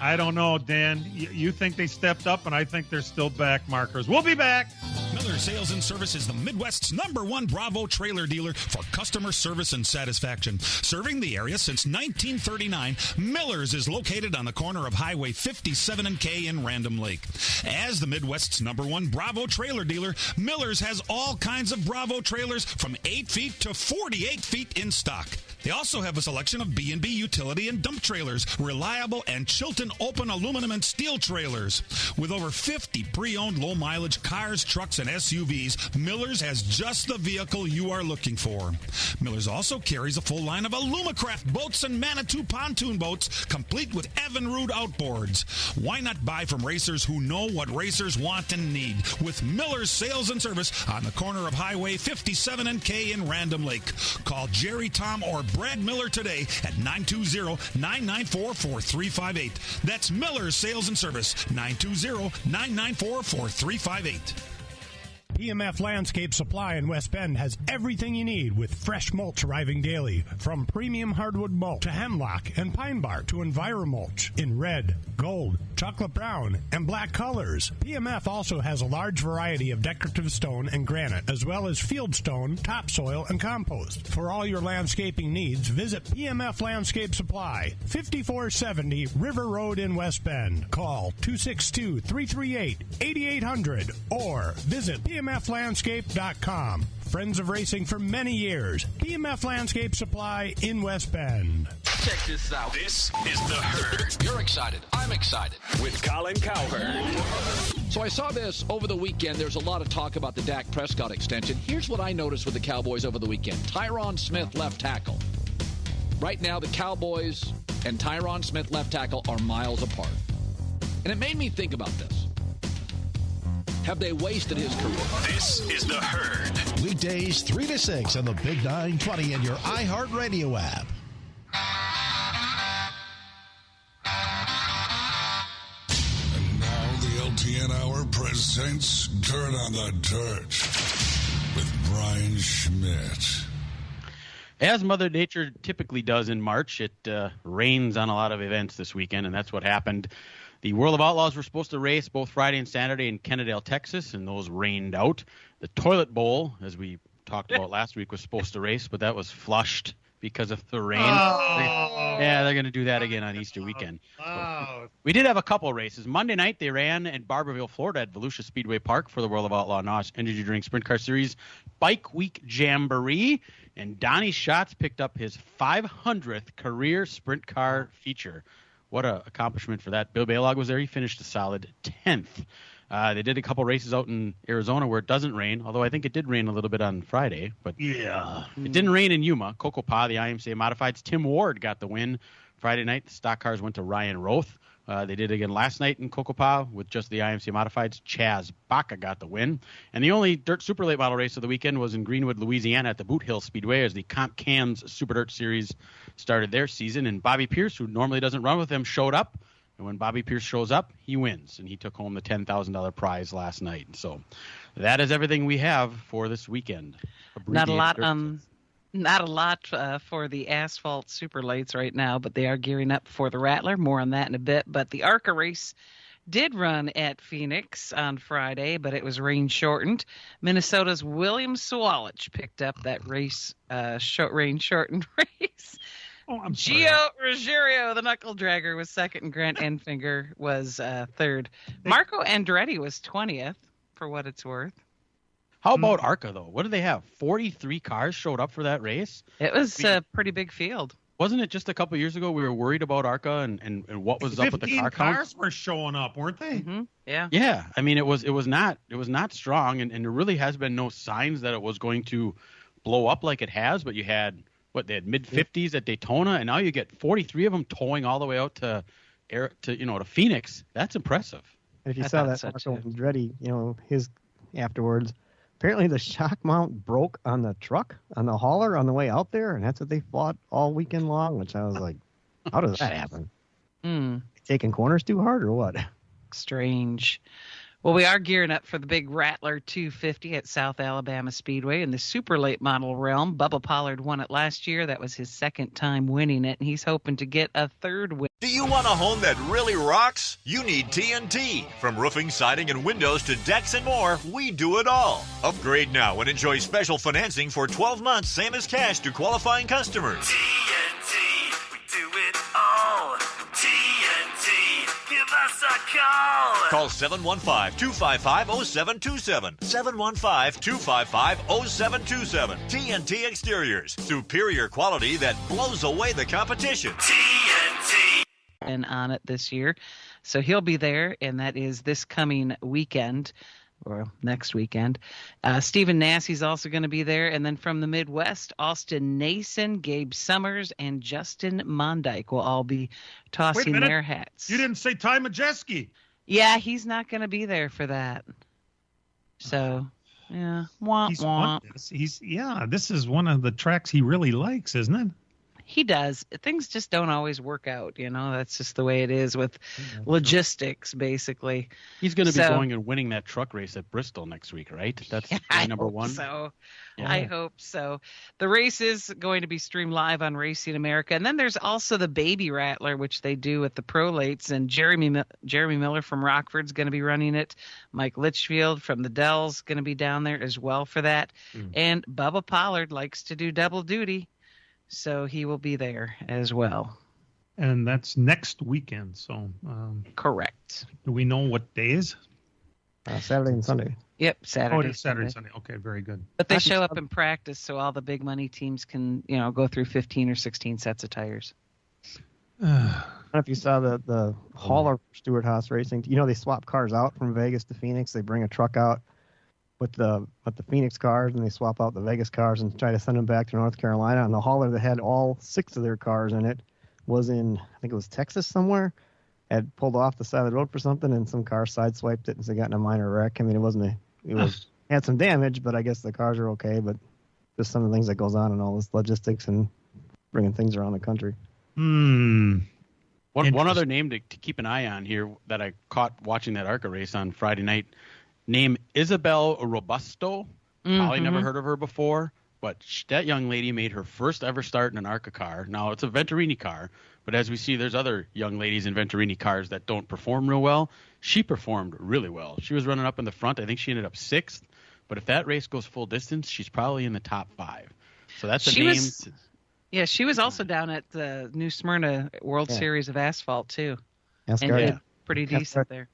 I don't know, Dan. You think they stepped up, and I think they're still back markers. We'll be back. Miller Sales and Service is the Midwest's #1 Bravo trailer dealer for customer service and satisfaction. Serving the area since 1939, Miller's is located on the corner of Highway 57 and K in Random Lake. As the Midwest's #1 Bravo trailer dealer, Miller's has all kinds of Bravo trailers from 8 feet to 48 feet in stock. They also have a selection of B&B utility and dump trailers, reliable and Chilton open aluminum and steel trailers. With over 50 pre-owned low-mileage cars, trucks, and SUVs, Miller's has just the vehicle you are looking for. Miller's also carries a full line of Alumacraft boats and Manitou pontoon boats, complete with Evinrude outboards. Why not buy from racers who know what racers want and need? With Miller's Sales and Service on the corner of Highway 57 and K in Random Lake. Call Jerry, Tom, or Brad Miller today at 920-994-4358. That's Miller's Sales and Service, 920-994-4358. PMF Landscape Supply in West Bend has everything you need with fresh mulch arriving daily. From premium hardwood mulch to hemlock and pine bark to EnviroMulch in red, gold, chocolate brown, and black colors. PMF also has a large variety of decorative stone and granite, as well as field stone, topsoil, and compost. For all your landscaping needs, visit PMF Landscape Supply, 5470 River Road in West Bend. Call 262-338-8800 or visit PMFlandscape.com. Friends of racing for many years. PMF Landscape Supply in West Bend. Check this out. This is The Herd. You're excited. I'm excited. With Colin Cowherd. So I saw this over the weekend. There's a lot of talk about the Dak Prescott extension. Here's what I noticed with the Cowboys over the weekend. Tyron Smith, left tackle. Right now, the Cowboys and Tyron Smith, left tackle, are miles apart. And it made me think about this. Have they wasted his career? This is The Herd. Weekdays 3 to 6 on the Big 920 and your iHeartRadio app. And now the LTN Hour presents Dirt on the Dirt with Brian Schmidt. As Mother Nature typically does in March, it rains on a lot of events this weekend, and that's what happened. The World of Outlaws were supposed to race both Friday and Saturday in Kennedale, Texas, and those rained out. The Toilet Bowl, as we talked about last week, was supposed to race, but that was flushed because of the rain. Oh. They're going to do that again on Easter weekend. We did have a couple of races. Monday night, they ran in Barberville, Florida at Volusia Speedway Park for the World of Outlaw NOS Energy Drink Sprint Car Series Bike Week Jamboree. And Donnie Schatz picked up his 500th career sprint car feature. What an accomplishment for that. Bill Baylog was there. He finished a solid 10th. They did a couple races out in Arizona where it doesn't rain, although I think it did rain a little bit on Friday. But yeah, it didn't rain in Yuma. Cocopa, the IMCA Modifieds, Tim Ward got the win. Friday night, the stock cars went to Ryan Roth. They did again last night in Cocopa with just the IMCA Modifieds. Chaz Baca got the win. And the only dirt super late model race of the weekend was in Greenwood, Louisiana at the Boot Hill Speedway as the Comp Cams Super Dirt Series started their season. And Bobby Pierce, who normally doesn't run with them, showed up. And when Bobby Pierce shows up, he wins. And he took home the $10,000 prize last night. So that is everything we have for this weekend. Not a lot for the asphalt super lates right now, but they are gearing up for the Rattler. More on that in a bit. But the ARCA race did run at Phoenix on Friday, but it was rain shortened. Minnesota's William Sawalich picked up that race, rain shortened race. Gio Ruggiero, the knuckle dragger, was second, and Grant Enfinger was third. Marco Andretti was 20th, for what it's worth. How about ARCA, though? What did they have? 43 cars showed up for that race? It was a pretty big field. Wasn't it just a couple years ago we were worried about ARCA and what was up with the car count? 15 cars were showing up, weren't they? Mm-hmm. Yeah. Yeah. I mean, it was not strong, and there really has been no signs that it was going to blow up like it has. But you had they had mid-50s at Daytona, and now you get 43 of them towing all the way out to Phoenix. That's impressive. And if you saw that Marco Andretti, his afterwards. Apparently the shock mount broke on the truck, on the hauler on the way out there, and that's what they fought all weekend long, which I was like, how does that happen? Taking corners too hard or what? Strange. Well, we are gearing up for the big Rattler 250 at South Alabama Speedway in the super late model realm. Bubba Pollard won it last year. That was his second time winning it, and he's hoping to get a third win. Do you want a home that really rocks? You need TNT. From roofing, siding, and windows to decks and more, we do it all. Upgrade now and enjoy special financing for 12 months, same as cash to qualifying customers. TNT, we do it all. TNT, give us a call. Call 715-255-0727. 715-255-0727. TNT Exteriors. Superior quality that blows away the competition. TNT. And on it this year. So he'll be there, and that is this coming weekend or next weekend. Stephen Nassie's also going to be there. And then from the Midwest, Austin Nason, Gabe Summers, and Justin Mondyke will all be tossing their hats. You didn't say Ty Majeski. Yeah, he's not going to be there for that. So, yeah. This is one of the tracks he really likes, isn't it? He does. Things just don't always work out, That's just the way it is with logistics, basically. He's going to be going and winning that truck race at Bristol next week, right? That's number one. So. Yeah. I hope so. The race is going to be streamed live on Racing America. And then there's also the Baby Rattler, which they do at the Pro Lates. And Jeremy Miller from Rockford's going to be running it. Mike Litchfield from the Dells going to be down there as well for that. And Bubba Pollard likes to do double duty. So he will be there as well. And that's next weekend. So correct. Do we know what days? Saturday and Sunday. Yep, Saturday. Oh, it is Saturday and Sunday. Okay, very good. But they show up in practice, so all the big money teams can, go through 15 or 16 sets of tires. I don't know if you saw the hauler for Stewart Haas Racing. You know, they swap cars out from Vegas to Phoenix. They bring a truck out with the Phoenix cars, and they swap out the Vegas cars and try to send them back to North Carolina. And the hauler that had all 6 of their cars in it was in, I think it was Texas somewhere, had pulled off the side of the road for something, and some car sideswiped it and got in a minor wreck. I mean, had some damage, but I guess the cars are okay. But just some of the things that goes on in all this logistics and bringing things around the country. One other name to keep an eye on here that I caught watching that ARCA race on Friday night, named Isabel Robusto. Probably never heard of her before, but that young lady made her first ever start in an ARCA car. Now, it's a Venturini car, but as we see, there's other young ladies in Venturini cars that don't perform real well. She performed really well. She was running up in the front. I think she ended up 6th, but if that race goes full distance, she's probably in the top 5. So that's a name. Yeah, she was also down at the New Smyrna World Series of Asphalt, too. And did pretty decent there.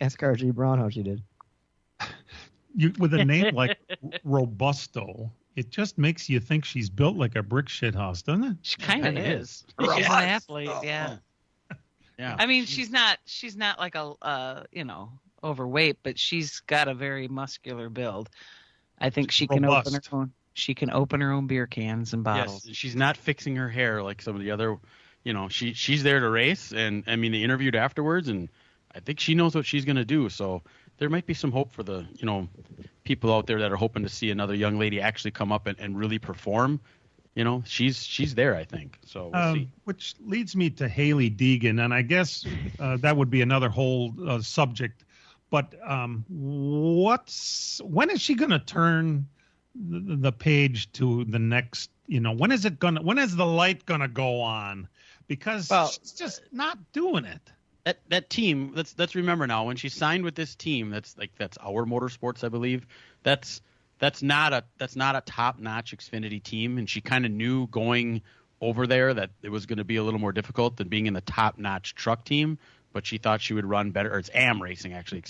Ask R.G. Brown how she did. With a name like Robusto, it just makes you think she's built like a brick shit house, doesn't it? She kind of is. She's an athlete, yeah. I mean, she's not like a overweight, but she's got a very muscular build. I think she can open her own beer cans and bottles. Yes, she's not fixing her hair like some of the other, she's there to race, and I mean, they interviewed afterwards, and I think she knows what she's going to do. So there might be some hope for the, people out there that are hoping to see another young lady actually come up and really perform. She's there, I think. So we'll see. Which leads me to Haley Deegan, and I guess that would be another whole subject. But when is she going to turn the page to the next? When is the light going to go on? Because she's just not doing it. That team, let's remember now, when she signed with this team, that's Our Motorsports, I believe. That's not a top-notch Xfinity team, and she kind of knew going over there that it was going to be a little more difficult than being in the top-notch truck team, but she thought she would run better. Or it's AM Racing, actually,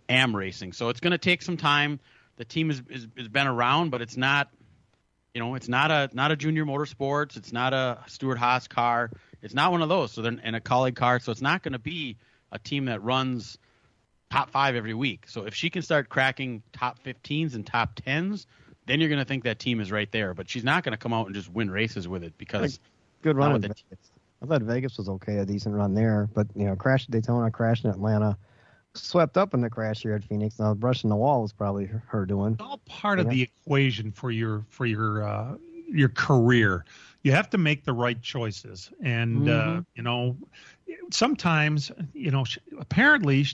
AM Racing. So it's going to take some time. The team has been around, but it's not, it's not a Junior Motorsports. It's not a Stewart Haas car. It's not one of those. So they're in a colleague car. So it's not going to be a team that runs top 5 every week. So if she can start cracking top 15s and top 10s, then you're going to think that team is right there. But she's not going to come out and just win races with it because good run in Vegas. I thought Vegas was okay, a decent run there. But crashed at Daytona, crashed in Atlanta, swept up in the crash here at Phoenix. Now brushing the wall was probably her doing. It's all part of the equation for your career. You have to make the right choices, and sometimes apparently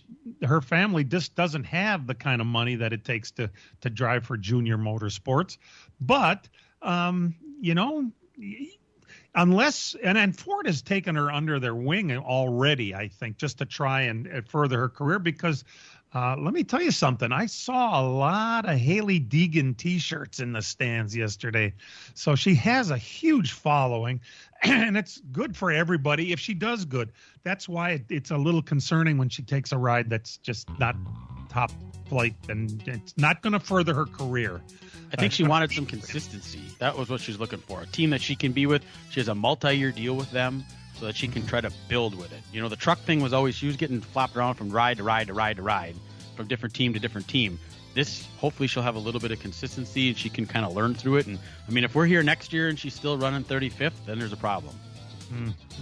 her family just doesn't have the kind of money that it takes to drive for Junior Motorsports. But unless and Ford has taken her under their wing already, I think, just to try and further her career. Because let me tell you something. I saw a lot of Haley Deegan T-shirts in the stands yesterday. So she has a huge following, and it's good for everybody if she does good. That's why it's a little concerning when she takes a ride that's just not top flight, and it's not going to further her career. I think she wanted some consistency. That was what she's looking for. A team that she can be with. She has a multi-year deal with them so that she can try to build with it. The truck thing was always, she was getting flopped around from ride to ride to ride to ride, from different team to different team. This, hopefully she'll have a little bit of consistency and she can kind of learn through it. And I mean, if we're here next year and she's still running 35th, then there's a problem.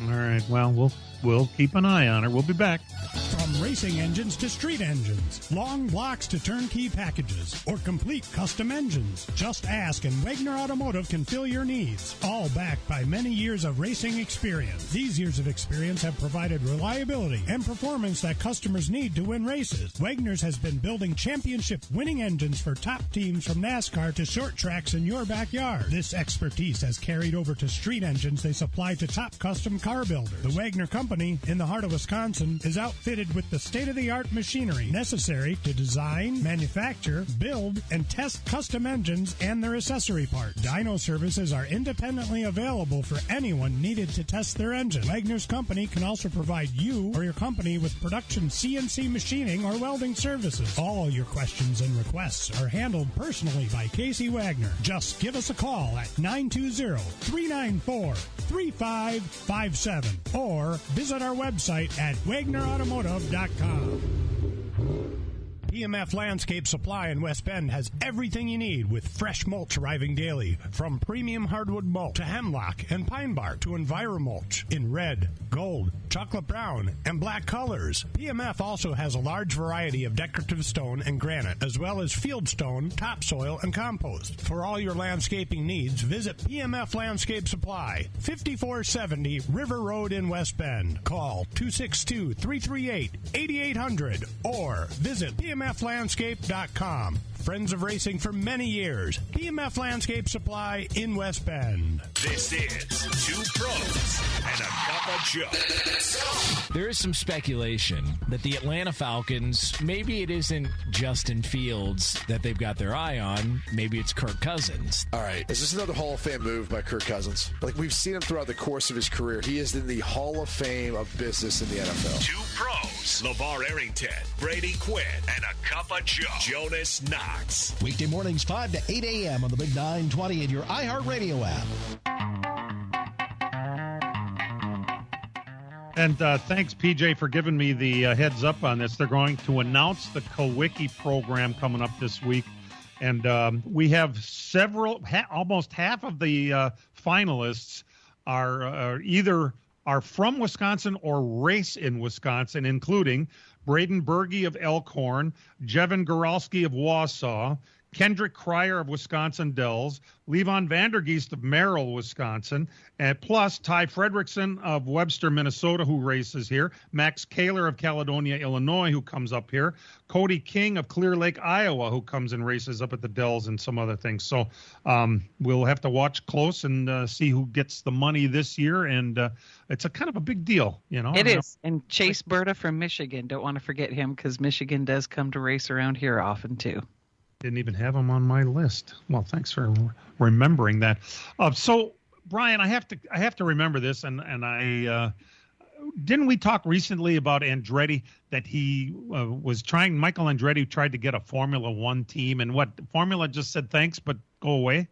All right. Well, we'll keep an eye on her. We'll be back. From racing engines to street engines, long blocks to turnkey packages, or complete custom engines, just ask and Wagner Automotive can fill your needs. All backed by many years of racing experience. These years of experience have provided reliability and performance that customers need to win races. Wagner's has been building championship-winning engines for top teams from NASCAR to short tracks in your backyard. This expertise has carried over to street engines they supply to top custom car builders. The Wagner Company, in the heart of Wisconsin, is outfitted with the state-of-the-art machinery necessary to design, manufacture, build, and test custom engines and their accessory parts. Dyno services are independently available for anyone needed to test their engine. Wagner's Company can also provide you or your company with production CNC machining or welding services. All your questions and requests are handled personally by Casey Wagner. Just give us a call at 920-394-3559. 877 or visit our website at WagnerAutomotive.com. PMF Landscape Supply in West Bend has everything you need with fresh mulch arriving daily, from premium hardwood mulch to hemlock and pine bark to EnviroMulch in red, gold, chocolate brown, and black colors. PMF also has a large variety of decorative stone and granite, as well as field stone, topsoil, and compost. For all your landscaping needs, visit PMF Landscape Supply, 5470 River Road in West Bend. Call 262-338-8800 or visit PMFlandscape.com. Friends of racing for many years. PMF Landscape Supply in West Bend. This is Two Pros and a Cup of Joe. There is some speculation that the Atlanta Falcons, maybe it isn't Justin Fields that they've got their eye on. Maybe it's Kirk Cousins. All right. Is this another Hall of Fame move by Kirk Cousins? Like, we've seen him throughout the course of his career. He is in the Hall of Fame of business in the NFL. Two Pros, LeVar Arrington, Brady Quinn, and a Cup of Joe, Jonas Knox. Weekday mornings 5 to 8 a.m. on the Big 920 and your iHeartRadio app. And thanks, PJ, for giving me the heads up on this. They're going to announce the Kowicki program coming up this week. And we have almost half of the finalists are from Wisconsin or race in Wisconsin, including Braden Berge of Elkhorn, Jevin Goralski of Wausau, Kendrick Cryer of Wisconsin Dells, Levon Vandergeest of Merrill, Wisconsin, and plus Ty Fredrickson of Webster, Minnesota, who races here, Max Kaler of Caledonia, Illinois, who comes up here, Cody King of Clear Lake, Iowa, who comes and races up at the Dells, and some other things. So we'll have to watch close and see who gets the money this year, and it's a kind of a big deal, you know. It is. And Chase Berta from Michigan, don't want to forget him, because Michigan does come to race around here often too. Didn't even have him on my list. Well, thanks for remembering that. So, Brian, I have to remember this, and I didn't we talk recently about Andretti, that he Michael Andretti tried to get a Formula One team, and what Formula just said thanks, but go away.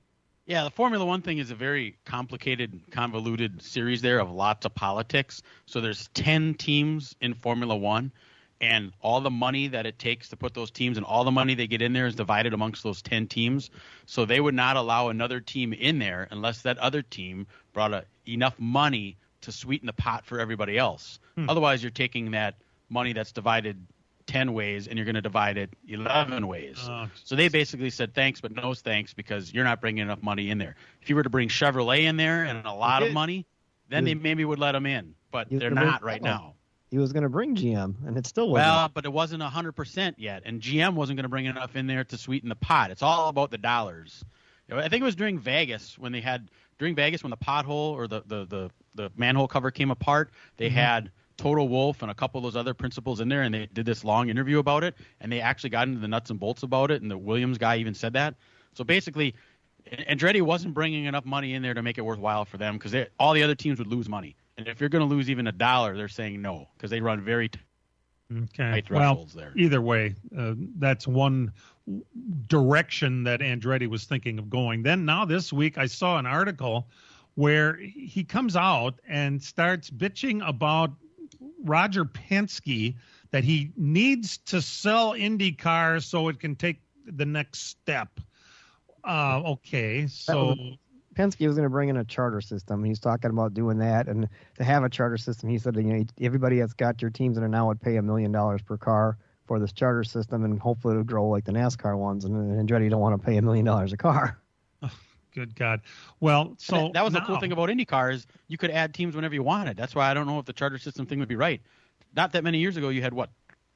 Yeah, the Formula One thing is a very complicated, convoluted series there of lots of politics. So there's 10 teams in Formula One. And all the money that it takes to put those teams and all the money they get in there is divided amongst those 10 teams. So they would not allow another team in there unless that other team brought enough money to sweeten the pot for everybody else. Otherwise, you're taking that money that's divided 10 ways and you're going to divide it 11 ways. So they basically said thanks, but no thanks, because you're not bringing enough money in there. If you were to bring Chevrolet in there and a lot of money, then they maybe would let them in. But they're not right now. He was going to bring GM, and it still wasn't. Well, but it wasn't 100% yet, and GM wasn't going to bring enough in there to sweeten the pot. It's all about the dollars. I think it was during Vegas when the pothole or the manhole cover came apart. They had Toto Wolff and a couple of those other principals in there, and they did this long interview about it, and they actually got into the nuts and bolts about it, and the Williams guy even said that. So basically, Andretti wasn't bringing enough money in there to make it worthwhile for them, because all the other teams would lose money. And if you're going to lose even $1, they're saying no, because they run very tight thresholds there. Either way, that's one direction that Andretti was thinking of going. Then now this week I saw an article where he comes out and starts bitching about Roger Penske, that he needs to sell IndyCar so it can take the next step. Okay, so Penske was going to bring in a charter system. He's talking about doing that, and to have a charter system, he said, everybody that's got your teams that are now would pay $1 million per car for this charter system, and hopefully it'll grow like the NASCAR ones. And Andretti don't want to pay $1 million a car. Oh, good God! Well, so that was the cool thing about IndyCar is you could add teams whenever you wanted. That's why I don't know if the charter system thing would be right. Not that many years ago, you had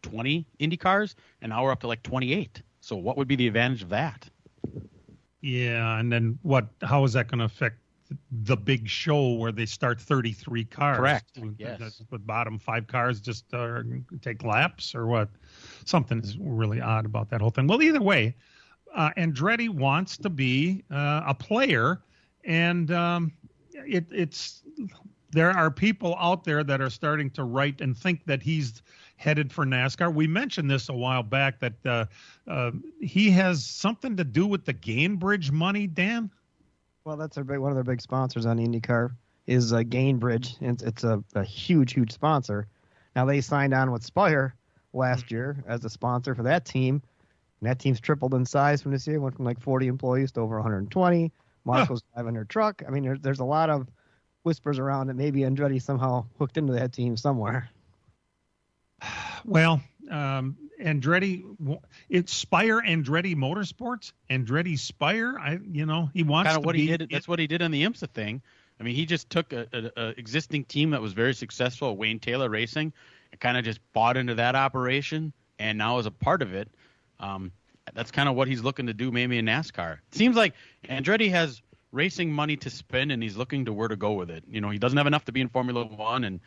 20 IndyCars, and now we're up to like 28. So what would be the advantage of that? Yeah, and then how is that going to affect the big show where they start 33 cars? Correct. Yes. The bottom 5 cars just take laps or what? Something is really odd about that whole thing. Well, either way, Andretti wants to be a player, and there are people out there that are starting to write and think that he's headed for NASCAR. We mentioned this a while back, that he has something to do with the Gainbridge money, Dan? Well, that's one of their big sponsors on IndyCar. is Gainbridge. It's a huge sponsor. Now they signed on with Spire last year as a sponsor for that team. And that team's tripled in size from this year. Went from like 40 employees to over 120. Marco's driving their truck. I mean, there's a lot of whispers around that maybe Andretti somehow hooked into that team somewhere. Well, Andretti, it's Spire Andretti Motorsports. Andretti Spire, he wants kind of to what be. he did. That's what he did on the IMSA thing. I mean, he just took a existing team that was very successful, Wayne Taylor Racing, and kind of just bought into that operation, and now is a part of it. That's kind of what he's looking to do maybe in NASCAR. It seems like Andretti has racing money to spend, and he's looking to where to go with it. He doesn't have enough to be in Formula One, and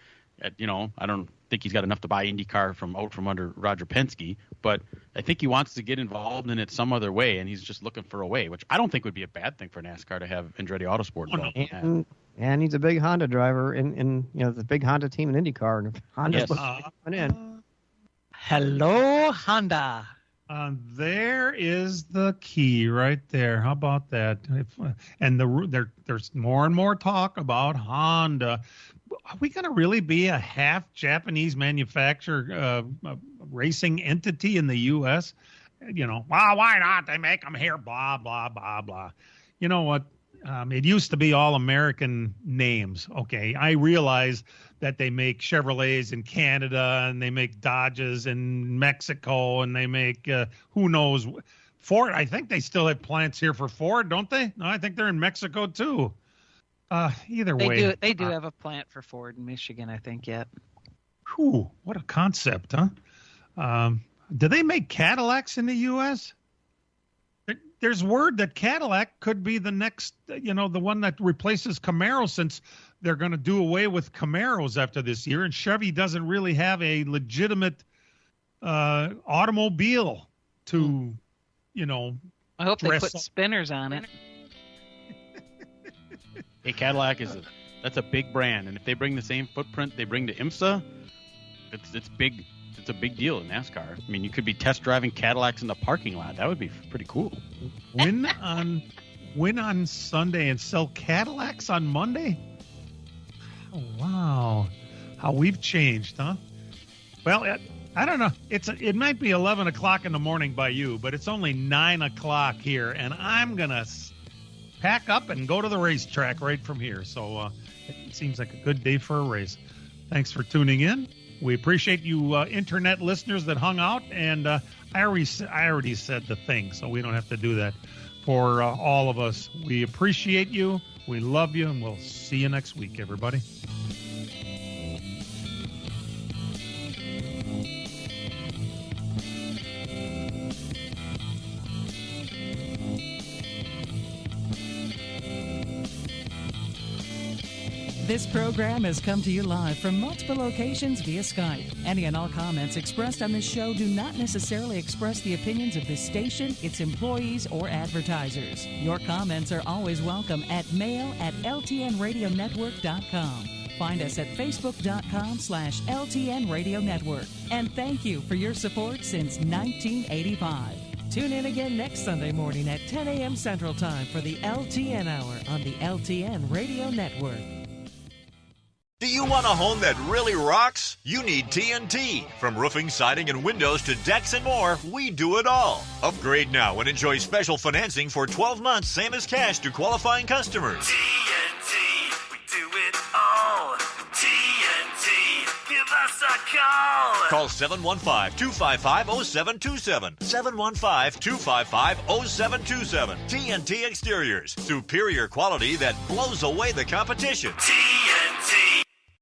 I don't think he's got enough to buy IndyCar from under Roger Penske, but I think he wants to get involved in it some other way, and he's just looking for a way, which I don't think would be a bad thing for NASCAR to have Andretti Autosport involved. And he's a big Honda driver in the big Honda team in IndyCar, and Honda's looking in. Hello, Honda. There is the key right there. How about that? There's more and more talk about Honda. Are we going to really be a half Japanese manufacturer racing entity in the U.S.? Well, why not? They make them here, blah, blah, blah, blah. You know what? It used to be all American names. Okay, I realize that they make Chevrolets in Canada and they make Dodges in Mexico and they make who knows Ford. I think they still have plants here for Ford, don't they? No, I think they're in Mexico too. Either way, they do have a plant for Ford in Michigan, I think. Yet. Whew, what a concept, huh? Do they make Cadillacs in the U.S.? There's word that Cadillac could be the next, the one that replaces Camaro, since they're going to do away with Camaros after this year, and Chevy doesn't really have a legitimate automobile to, I hope they put spinners on it. Hey, Cadillac that's a big brand, and if they bring the same footprint they bring to IMSA, it's big. It's a big deal in NASCAR. I mean, you could be test driving Cadillacs in the parking lot. That would be pretty cool. Win on Sunday and sell Cadillacs on Monday? Oh, wow. How we've changed, huh? Well, I don't know. It might be 11 o'clock in the morning by you, but it's only 9 o'clock here, and I'm going to pack up and go to the racetrack right from here. So it seems like a good day for a race. Thanks for tuning in. We appreciate you internet listeners that hung out, and I already said the thing, so we don't have to do that for all of us. We appreciate you, we love you, and we'll see you next week, everybody. This program has come to you live from multiple locations via Skype. Any and all comments expressed on this show do not necessarily express the opinions of this station, its employees, or advertisers. Your comments are always welcome at mail@ltnradionetwork.com. Find us at facebook.com/LTN Radio Network. And thank you for your support since 1985. Tune in again next Sunday morning at 10 a.m. Central Time for the LTN Hour on the LTN Radio Network. Do you want a home that really rocks? You need TNT. From roofing, siding, and windows to decks and more, we do it all. Upgrade now and enjoy special financing for 12 months, same as cash to qualifying customers. TNT, we do it all. TNT, give us a call. Call 715-255-0727. 715-255-0727. TNT Exteriors. Superior quality that blows away the competition. TNT.